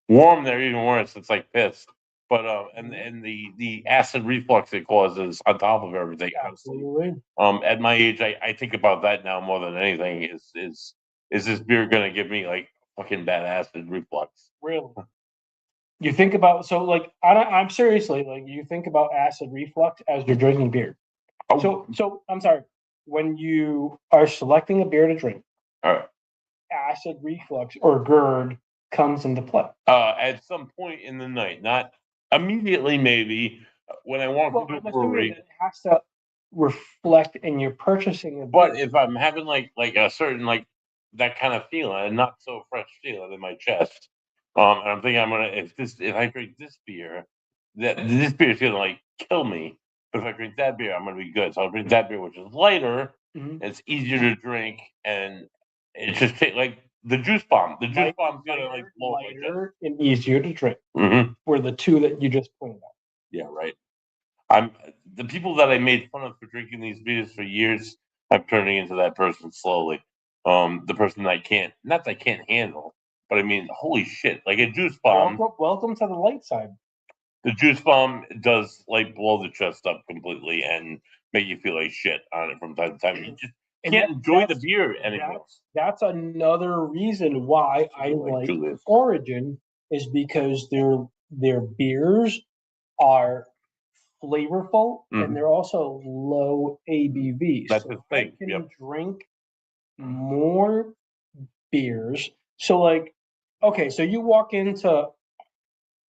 Warm, they're even worse. It's like piss. But and the acid reflux it causes on top of everything. Absolutely. At my age, I think about that now more than anything. Is this beer gonna give me like fucking bad acid reflux? Really? You think about I'm seriously like you think about acid reflux as you're drinking beer. Oh. So I'm sorry. When you are selecting a beer to drink, All right. acid reflux or GERD comes into play. At some point in the night, not immediately, maybe when I walk into the brewery. It has to reflect in your purchasing of But if I'm having like a certain like that kind of feeling, and not so fresh feeling in my chest, and I'm thinking I'm gonna if I drink this beer, this beer is gonna like kill me. But if I drink that beer, I'm gonna be good. So I'll drink that beer, which is lighter, it's easier to drink, and it's just like the juice bomb. The juice bomb's gonna like blow up my chest. Lighter and easier to drink. Mm-hmm. Were the two that you just pointed out. Yeah, right. I'm the people that I made fun of for drinking these beers for years. I'm turning into that person slowly. The person that I can't handle, but I mean, holy shit! Like a juice bomb. Welcome to the light side. The juice bomb does like blow the chest up completely and make you feel like shit on it from time to time. You just can't enjoy the beer anymore. That's another reason why I like Origin is because their beers are flavorful and they're also low ABV. That's the thing. I can drink more beers. So like, okay, so you walk into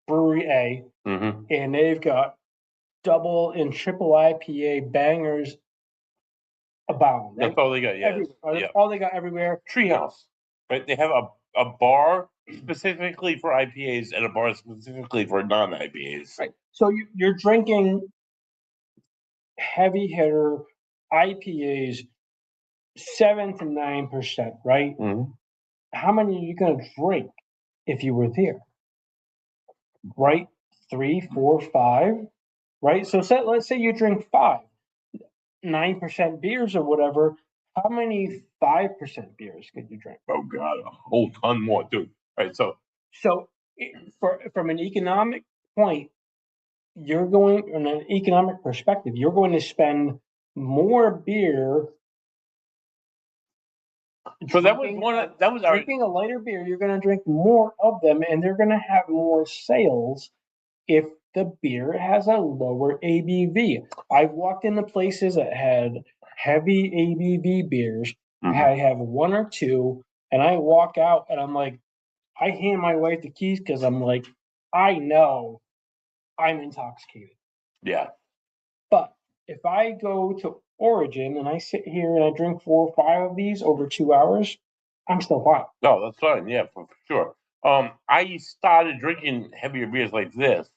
Brewery A and they've got double and triple IPA bangers abound. Right? That's all they got. Yeah, that's all they got everywhere. Treehouse, right? They have a bar specifically for IPAs and a bar specifically for non-IPAs. Right. So you're drinking heavy hitter IPAs, 7 to 9%, right? How many are you going to drink if you were there? Right? 3, 4, 5, right? So let's say you drink 5, 9% beers or whatever. How many 5% beers could you drink? Oh God, a whole ton more, dude. Right. So from an economic point, you're going from an economic perspective, you're going to spend more beer. So that was drinking a lighter beer. You're going to drink more of them, and they're going to have more sales if the beer has a lower ABV. I've walked into places that had heavy ABV beers. I have one or two, and I walk out, and I'm like, I hand my wife the keys because I'm like, I know I'm intoxicated. Yeah. But if I go to Origin and I sit here and I drink 4 or 5 of these over 2 hours, I'm still fine. No, that's fine. Yeah, for sure. I started drinking heavier beers like this.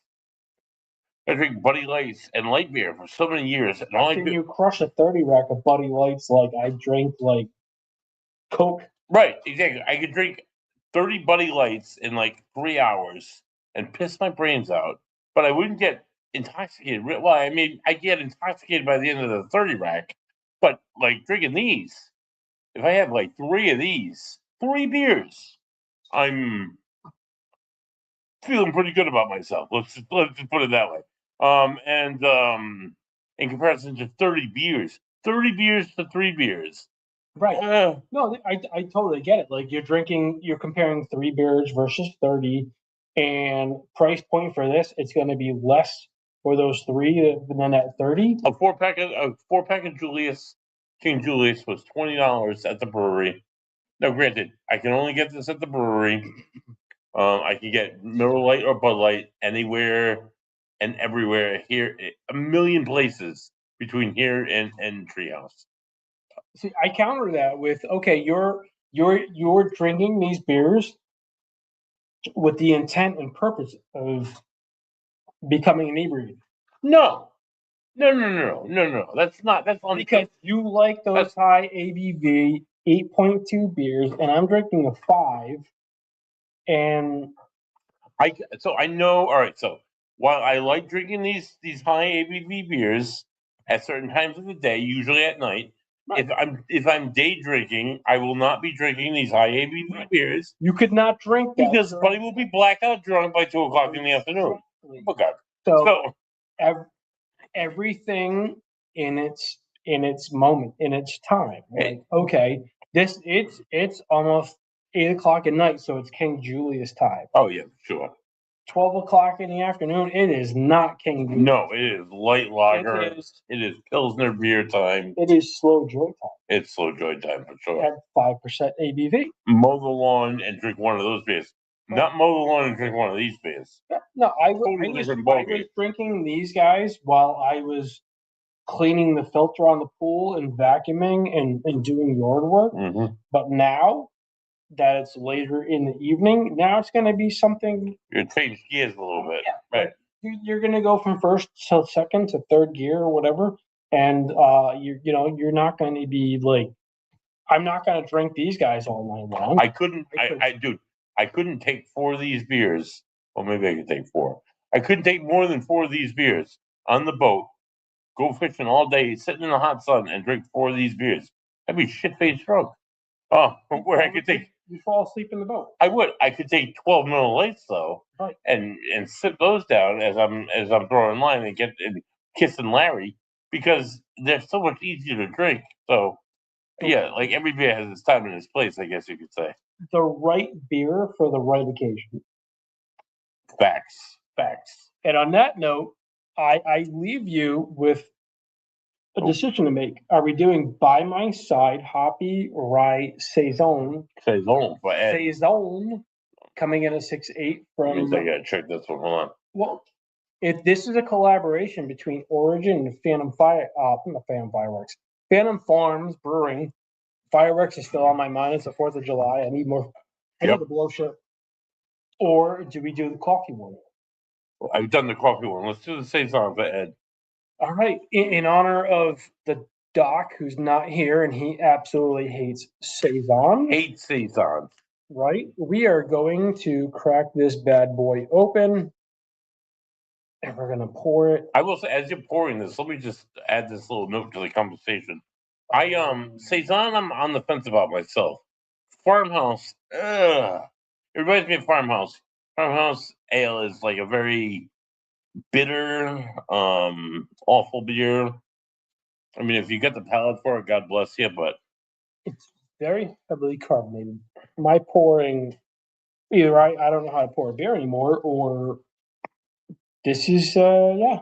I drink Buddy Lights and light beer for so many years. And After you crush a 30 rack of Buddy Lights, like I drink like Coke. Right, exactly. I could drink 30 Buddy Lights in like 3 hours and piss my brains out, but I wouldn't get intoxicated. Well, I mean, I get intoxicated by the end of the 30 rack, but like drinking these, if I have like 3 of these, 3 beers, I'm feeling pretty good about myself. Let's just put it that way. In comparison to 30 beers to 3 beers. Right. No, I totally get it. Like you're comparing 3 beers versus 30, and price point for this, it's going to be less for those 3 than that 30. A 4-pack of Julius King Julius was $20 at the brewery. Now, granted, I can only get this at the brewery. I can get Miller Lite or Bud Light anywhere and everywhere here, a million places between here and Treehouse. See, I counter that with, okay, you're drinking these beers with the intent and purpose of becoming inebriated. No, no. That's not. That's on Because you like those high ABV 8.2 beers, and I'm drinking a 5, and So I know. All right. So while I like drinking these high ABV beers at certain times of the day, usually at night, Right. if I'm day drinking, I will not be drinking these high ABV beers you could not drink that because Buddy will be blackout drunk by 2 o'clock in the afternoon. Oh God. So everything in its moment, in its time. Like, okay, it's almost 8 o'clock at night, so it's King Julius time. Oh yeah, sure. 12 o'clock in the afternoon, it is not King Julius. No, it is light lager. It is Pilsner beer time. It is slow joy time. It's slow joy time for sure. At 5% ABV. Mow the lawn and drink one of those beers. Not mow the lawn and drink one of these beers. No, I was drinking these guys while I was cleaning the filter on the pool and vacuuming and doing yard work. Mm-hmm. But now that it's later in the evening, now it's going to be something. You change gears a little bit. Yeah, right. You're going to go from first to second to third gear or whatever. And you're not going to be like, I'm not going to drink these guys all night long. I couldn't take 4 of these beers. Well, maybe I could take 4. I couldn't take more than 4 of these beers on the boat, go fishing all day, sitting in the hot sun, and drink 4 of these beers. I'd be shit-faced drunk. Oh, where I could take. You fall asleep in the boat. I would. I could take 12 Miller Lights though, right, and sip those down as I'm throwing line and kissing Larry because they're so much easier to drink. So. Yeah, like every beer has its time and its place, I guess you could say. The right beer for the right occasion. Facts. And on that note, I leave you with a decision to make. Are we doing By My Side Hoppy Rye Saison? Saison coming in at 6.8 from. I gotta check this one. Hold on. Well, if this is a collaboration between Origin and Phantom Fireworks. Phantom Farms Brewing. Fireworks is still on my mind. It's the 4th of July. I need more. I need to blow shit. Or do we do the coffee one? Well, I've done the coffee one. Let's do the Saison for Ed. All right. In honor of the Doc, who's not here, and he absolutely hates Saison. Hates Saison. Right. We are going to crack this bad boy open. And we're gonna pour it. I will say, as you're pouring this, let me just add this little note to the conversation. Saison, I'm on the fence about myself. Farmhouse, it reminds me of Farmhouse. Farmhouse ale is like a very bitter, awful beer. I mean, if you get the palate for it, God bless you, but it's very heavily carbonated. My pouring, either I don't know how to pour a beer anymore, or this is yeah.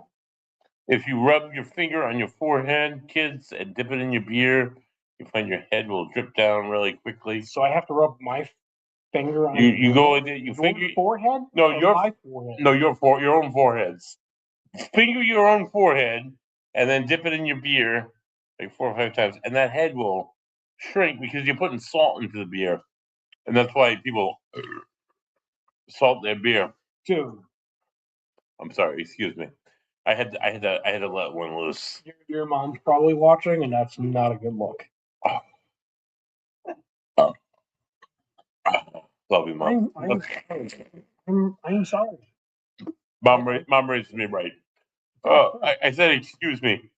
If you rub your finger on your forehead, kids, and dip it in your beer, you find your head will drip down really quickly. So I have to rub my finger on you go with it. You finger forehead. No, my forehead. No, your own foreheads. Finger your own forehead and then dip it in your beer like 4 or 5 times, and that head will shrink because you're putting salt into the beer, and that's why people salt their beer. Dude, I'm sorry. Excuse me. I had to let one loose. Your mom's probably watching, and that's not a good look. Love you, Mom. I'm sorry. Mom raised me right. I said, excuse me.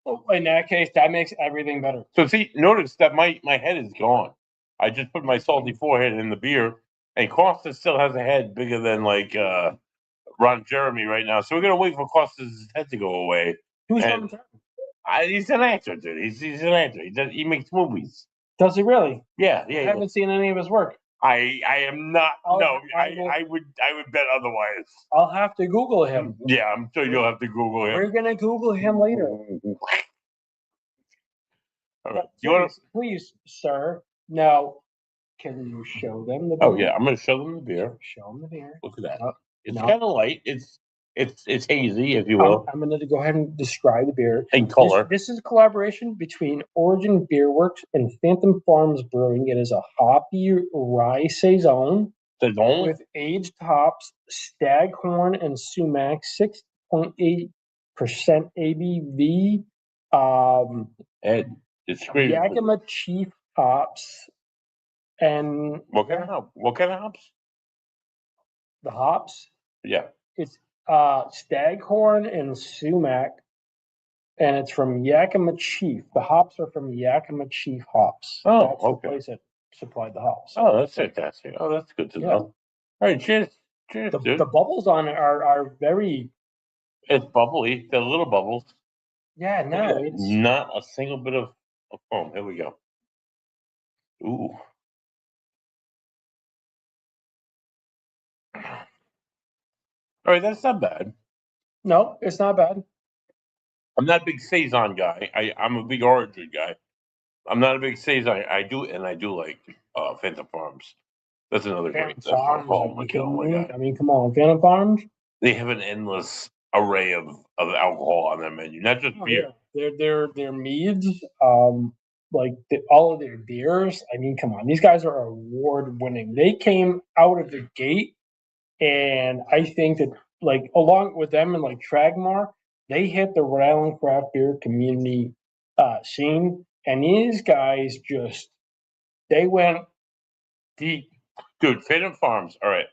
Well, in that case, that makes everything better. So see, notice that my head is gone. I just put my salty forehead in the beer, and Costa still has a head bigger than like Ron Jeremy right now. So we're gonna wait for Costa's head to go away. Who's Ron Jeremy? He's an actor, dude. He's an actor. He makes movies. Does he really? Yeah. I haven't seen any of his work. I am not. I would bet otherwise. I'll have to Google him. Yeah, I'm sure you'll have to Google him. We're gonna Google him later. All right. Please, sir. Now, Can you show them the beer? Oh yeah, I'm going to show them the beer. Show them the beer. Look at that. No, It's no. kind of light. It's hazy, if you will, I'm going to go ahead and describe the beer. in color. This is a collaboration between Origin Beer Works and Phantom Farms Brewing. It is a hoppy rye saison Saison? with aged hops, staghorn and sumac, 6.8% ABV. And it's screams. Yakima Chief hops, and What kind of hops? What kind of hops? the hops, Yeah. it's staghorn and sumac, and it's from Yakima Chief. The hops are from Yakima Chief hops. Oh, That's okay. the place that supplied the hops. Oh, that's fantastic. Oh, that's good to Yeah. know. All right, cheers. Cheers, dude. The bubbles on it are very. It's bubbly. The little bubbles. Yeah, no, it's Not a single bit of foam. Here we go. Ooh. All right, that's not bad. no, it's not bad. I'm not a big saison guy. I'm a big origin guy. I'm not a big saison. I do like Phantom Farms. That's another Phantom great. Farms, Oh are my you kidding god! me? I mean, come on, Phantom Farms. They have an endless array of alcohol on their menu, not just Oh, beer. yeah. Their meads, like all of their beers. I mean, come on, these guys are award winning. They came out of the gate, and I think that like along with them and like Tragmar, they hit the Rhode Island craft beer community scene, and these guys just they went deep. Dude, Phantom Farms. All right.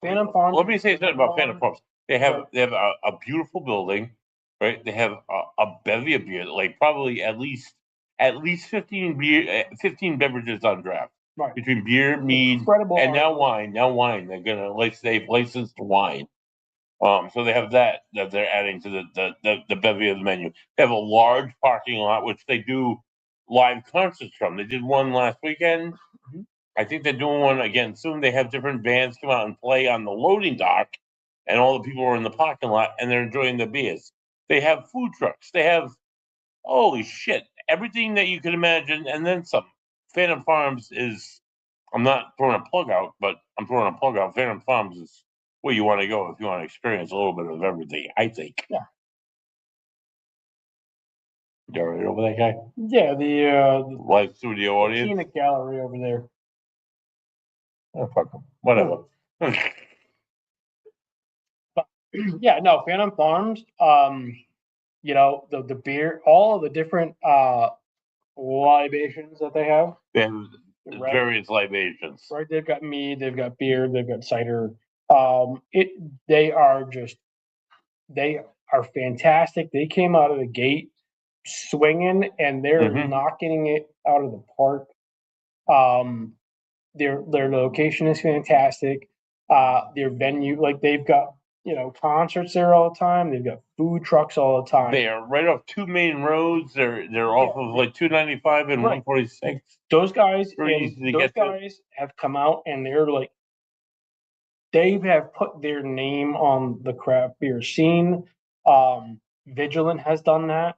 Phantom Farms. Let me say something about Phantom Farms. They have Right. a beautiful building, right? They have a bevy of beer, like probably at least 15 beverages on draft Right. between beer, mead, Incredible and now artwork. wine. Now wine. They're gonna they've licensed wine. So they have that they're adding to the bevy of the menu. They have a large parking lot which they do live concerts from. They did one last weekend. Mhm. I think they're doing one again soon. They have different bands come out and play on the loading dock, and all the people are in the parking lot and they're enjoying the beers. They have food trucks. They have holy shit, everything that you can imagine, and then some. Phantom Farms is. I'm not throwing a plug out, but I'm throwing a plug out. Phantom Farms is where you want to go if you want to experience a little bit of everything. I think. Yeah. You all right over that guy? Yeah, the Live studio audience. peanut gallery over there. Oh, fuck 'em. Whatever. But yeah, no, Phantom Farms. You know, the beer, all of the different libations that they have. They have Right, various libations. right. They've got mead, they've got beer, they've got cider. It they are just they are fantastic. They came out of the gate swinging, and they're Mhm. knocking it out of the park. Um, their location is fantastic. Their venue, like they've got concerts there all the time. They've got food trucks all the time. They are right off two main roads. They're off of like 295 and Right. 146. Those guys Pretty and easy to those get to. guys have come out, and they're like they have put their name on the craft beer scene. Vigilant has done that.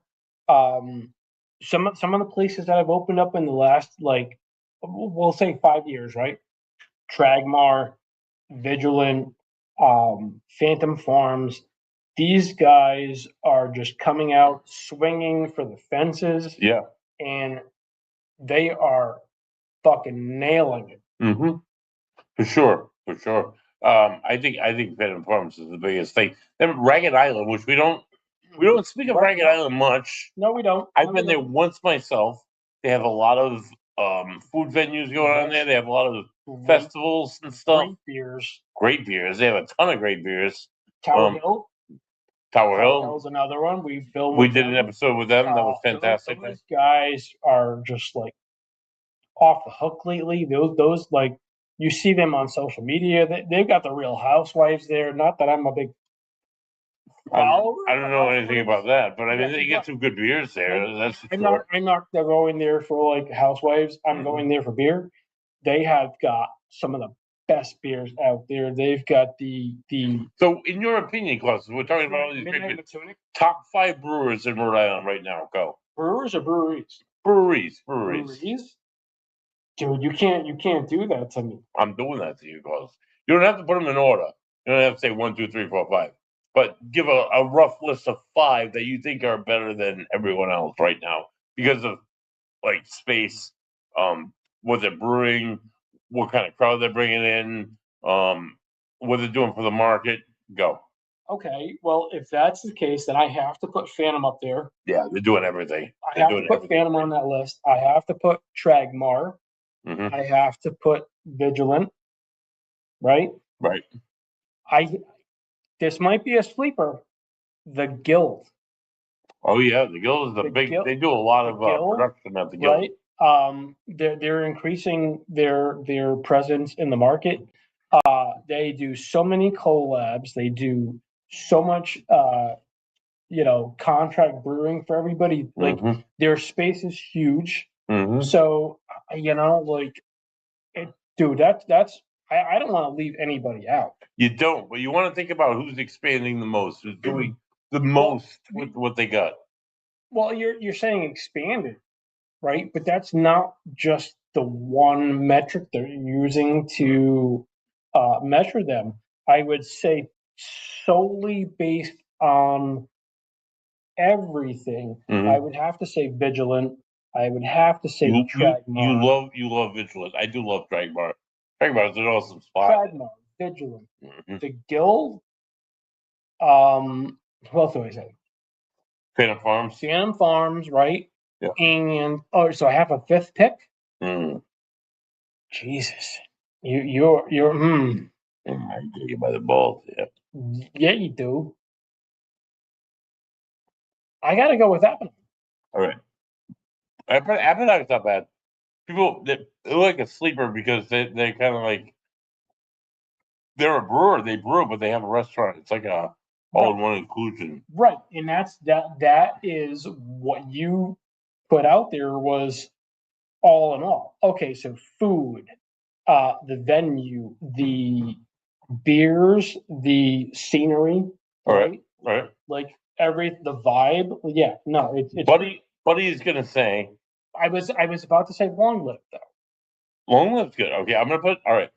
Some of the places that have opened up in the last like we'll say 5 years, right? Tragmar, Vigilant, Phantom Farms. These guys are just coming out swinging for the fences, Yeah. and they are fucking nailing it. Mm-hmm. For sure. For sure. I think Phantom Farms is the biggest thing. Then Ragged Island, which we don't speak of Right. Ragged Island much. No, we don't. I've No, been we there don't. once myself. They have a lot of food venues going on there. They have a lot of Great, festivals and stuff. great beers. Great beers. They have a ton of great beers. Tower Hill. Tower Tower Hill. Hill's another one. We filmed. We with did them. an episode with them. That was fantastic. Those guys are just like off the hook lately. Those like you see them on social media. They've got the Real Housewives there. Not that I'm a big follower. I don't know anything about that, but I mean, Yeah, they get some good beers there. That's for sure. I'm not going there for like Housewives. I'm going there for beer. They have got some of the best beers out there. They've got the So, in your opinion, Klaus, we're talking about all these great Midnight beers. Matunic. Top 5 brewers in Rhode Island right now. Go. Brewers or breweries? Breweries. Breweries. Dude, you can't do that to me. I'm doing that to you, because you don't have to put them in order. You don't have to say 1, 2, 3, 4, 5, but give a rough list of 5 that you think are better than everyone else right now because of like space, what they're brewing, what kind of crowd they're bringing in, what they're doing for the market. Go. Okay, well, if that's the case, then I have to put Phantom up there. Yeah, they're doing everything. I They're have to doing put everything. Phantom on that list. I have to put Tragmar. Hmm. I have to put Vigilant, right? Right. I This might be a sleeper. The Guild. Oh yeah, the guild is a The big. Guild They do a lot the of Guild, production at the guild. right? They're increasing their presence in the market. They do so many collabs. They do so much contract brewing for everybody. Like Hmm. their space is huge. Hmm. So like dude, that's I don't want to leave anybody out. You don't, but you want to think about who's expanding the most, who's doing the Well, most with what they got. well, you're saying expanded, right? But that's not just the one metric they're using to measure them. I would say solely based on everything, I Hmm. would have to say vigilant. I would have to say You Tragmar. love Vigilant. I do love Dragmar. Dragmar is an awesome spot. Tragmar, vigilant. Hmm. The guild. What else do I say? Phantom Farms. Phantom Farms, right? Yeah. And so I have a fifth pick. Mm. Jesus, you're. I get you by the balls. Yeah. Yeah, you do. I got to go with that one. All right. Appetite's not bad. People they're like a sleeper because they kind of like they're a brewer. They brew, but they have a restaurant. It's like a all in one inclusion. Right, and that is what you put out there was all in all. Okay, so food, the venue, the beers, the scenery, All right. right? All right. Like the vibe. Yeah, no, it's. Buddy is gonna say I was about to say long live though. long live's good. Okay, I'm gonna put all right.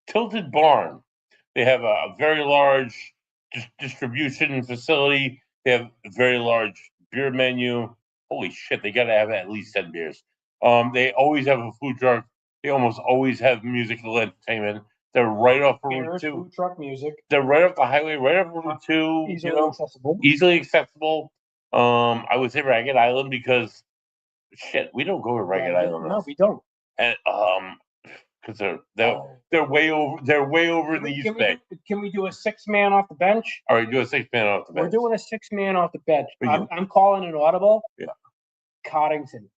Tilted Barn. They have a very large distribution facility. They have a very large beer menu. Holy shit, they gotta have at least 10 beers. They always have a food truck. They almost always have musical entertainment. They're right off of Route Beers, 2. food truck music, They're right off the highway, right off of Route 2, easily accessible. easily accessible. I would say Ragged Island because shit, we don't go to Ragged Island No, enough. we don't. And because they're way over in the East Bay. Can we do a 6-man off the bench? All right, do a 6-man off the bench. We're doing a 6-man off the bench. For you. I'm calling an audible. Yeah. Coddington.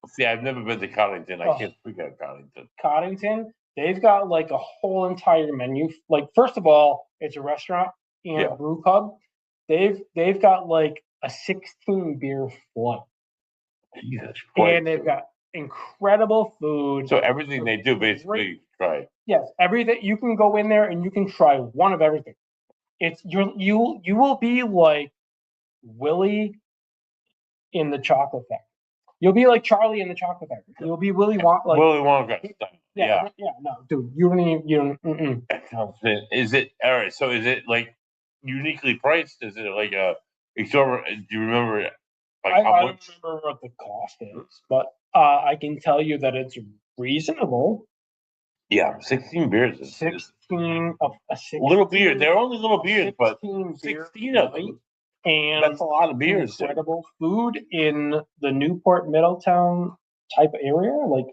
See, I've never been to Coddington. I can't speak of Coddington. Coddington, they've got like a whole entire menu. Like, first of all, it's a restaurant and Yeah. a brew pub. They've got like a 16 beer flight. Jesus Christ. And they've got incredible food. So everything they do basically try. Yes, everything. You can go in there and you can try one of everything. You will be like Willy in the Chocolate Factory. You'll be like Charlie in the Chocolate Factory. You'll be Willy Wonka. Like, Willy Wonka style. Yeah. No, dude, you don't even. You don't. Is it all right? So is it like uniquely priced? Is it like a exorbitant? Do you remember like I how don't much? remember what the cost is, but I can tell you that it's reasonable. Yeah, 16 beers is 16 a 16, little beer. They're only little beers, but 16 16 of them. And that's a lot of beers. Incredible food in the Newport Middletown type of area. Like,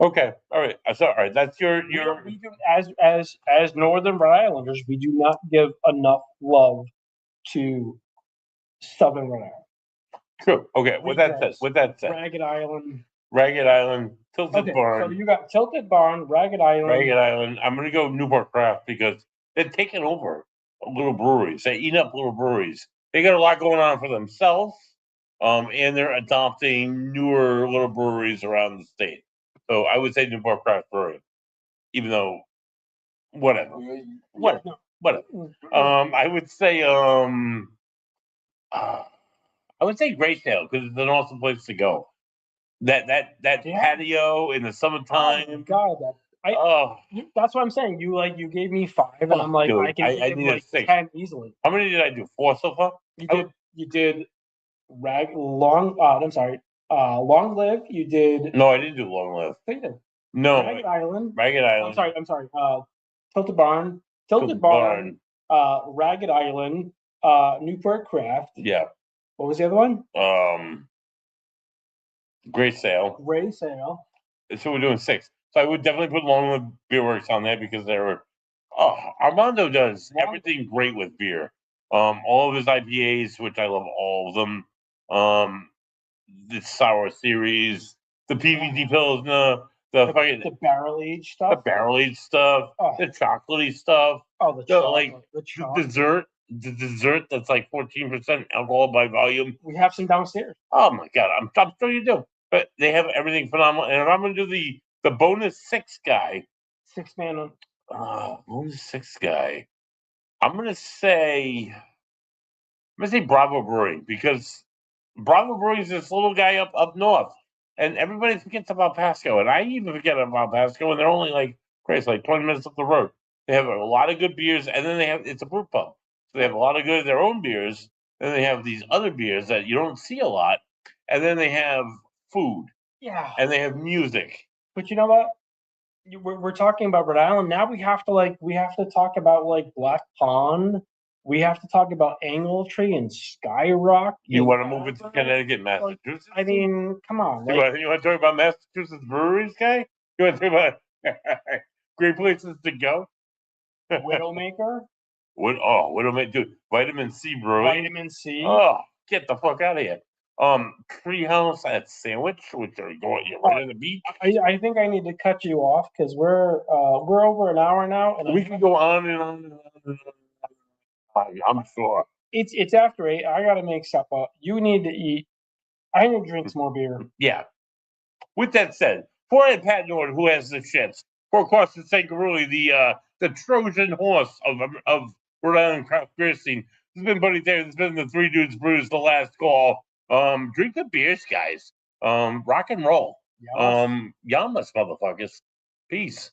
okay, all right. So, all right, that's your. We do, as Northern Rhode Islanders, we do not give enough love to Southern Rhode Island. True. Okay. With that said, Ragged Island, Tilted Barn. So you got Tilted Barn, Ragged Island. I'm gonna go Newport Craft because they're taking over little breweries. They eat up little breweries. They got a lot going on for themselves, and they're adopting newer little breweries around the state. So I would say Newport Craft Brewery, even though whatever. I would say I would say Great Tail because it's an awesome place to go. that Yeah. patio in the Oh my summertime. God, Oh, that's what I'm saying. You gave me 5, and I'm like, dude, I can I give need a like 6. 10 easily. How many did I do? 4 so far? You did I'm sorry, long live. You did. No, I didn't do long live. You did No, Ragged Island. Ragged Island. I'm sorry. Tilted Barn, Tilted Barn. Ragged Island, Newport Craft. Yeah. What was the other one? Great Sale. Gray Sale. So we're doing 6. So I would definitely put Long Live Beer Works on there because they were. Oh, Armando does everything great with beer. All of his IPAs, which I love all of them. The sour series, the PVD Pilsner, The barrel aged stuff. the barrel aged stuff, the chocolatey stuff. Oh, the chocolate. The dessert. The dessert that's like 14% alcohol by volume. We have some downstairs. Oh my God, I'm sure you do. But they have everything phenomenal. And if I'm gonna do the bonus 6 guy, 6-man on. bonus 6 guy, I'm gonna say Bravo Brewing because Bravo Brewing is this little guy up north, and everybody forgets about Pasco, and I even forget about Pasco, and they're only like crazy, like 20 minutes up the road. They have a lot of good beers, and then it's a brew pub, so they have a lot of good of their own beers. Then they have these other beers that you don't see a lot, and then they have food. Yeah. And they have music. But you know what? We're talking about Rhode Island. Now we have to talk about like Black Pond. We have to talk about Angletree and Skyrock. You want to move it to Connecticut, Massachusetts? I mean, come on. You want to talk about Massachusetts breweries, guy? You want to talk about great places to go? Widowmaker. Widowmaker, dude. Vitamin C Brewing. Vitamin C. Oh, get the fuck out of here. Treehouse at Sandwich, which are you're right on the beach. I think I need to cut you off because we're over an hour now, and we can go on and on and on and on. I'm sure. It's after 8. I gotta make supper. You need to eat. I need to drink some more beer. Yeah. With that said, for Ed Pat Nord, who has the shits, for Carson Sankaruli, the Trojan horse of Rhode Island craft beer scene, this has been Buddy there. This has been the Three Dudes Brews, the last call. Drink the beers, guys. Rock and roll. Yamas, motherfuckers. Peace.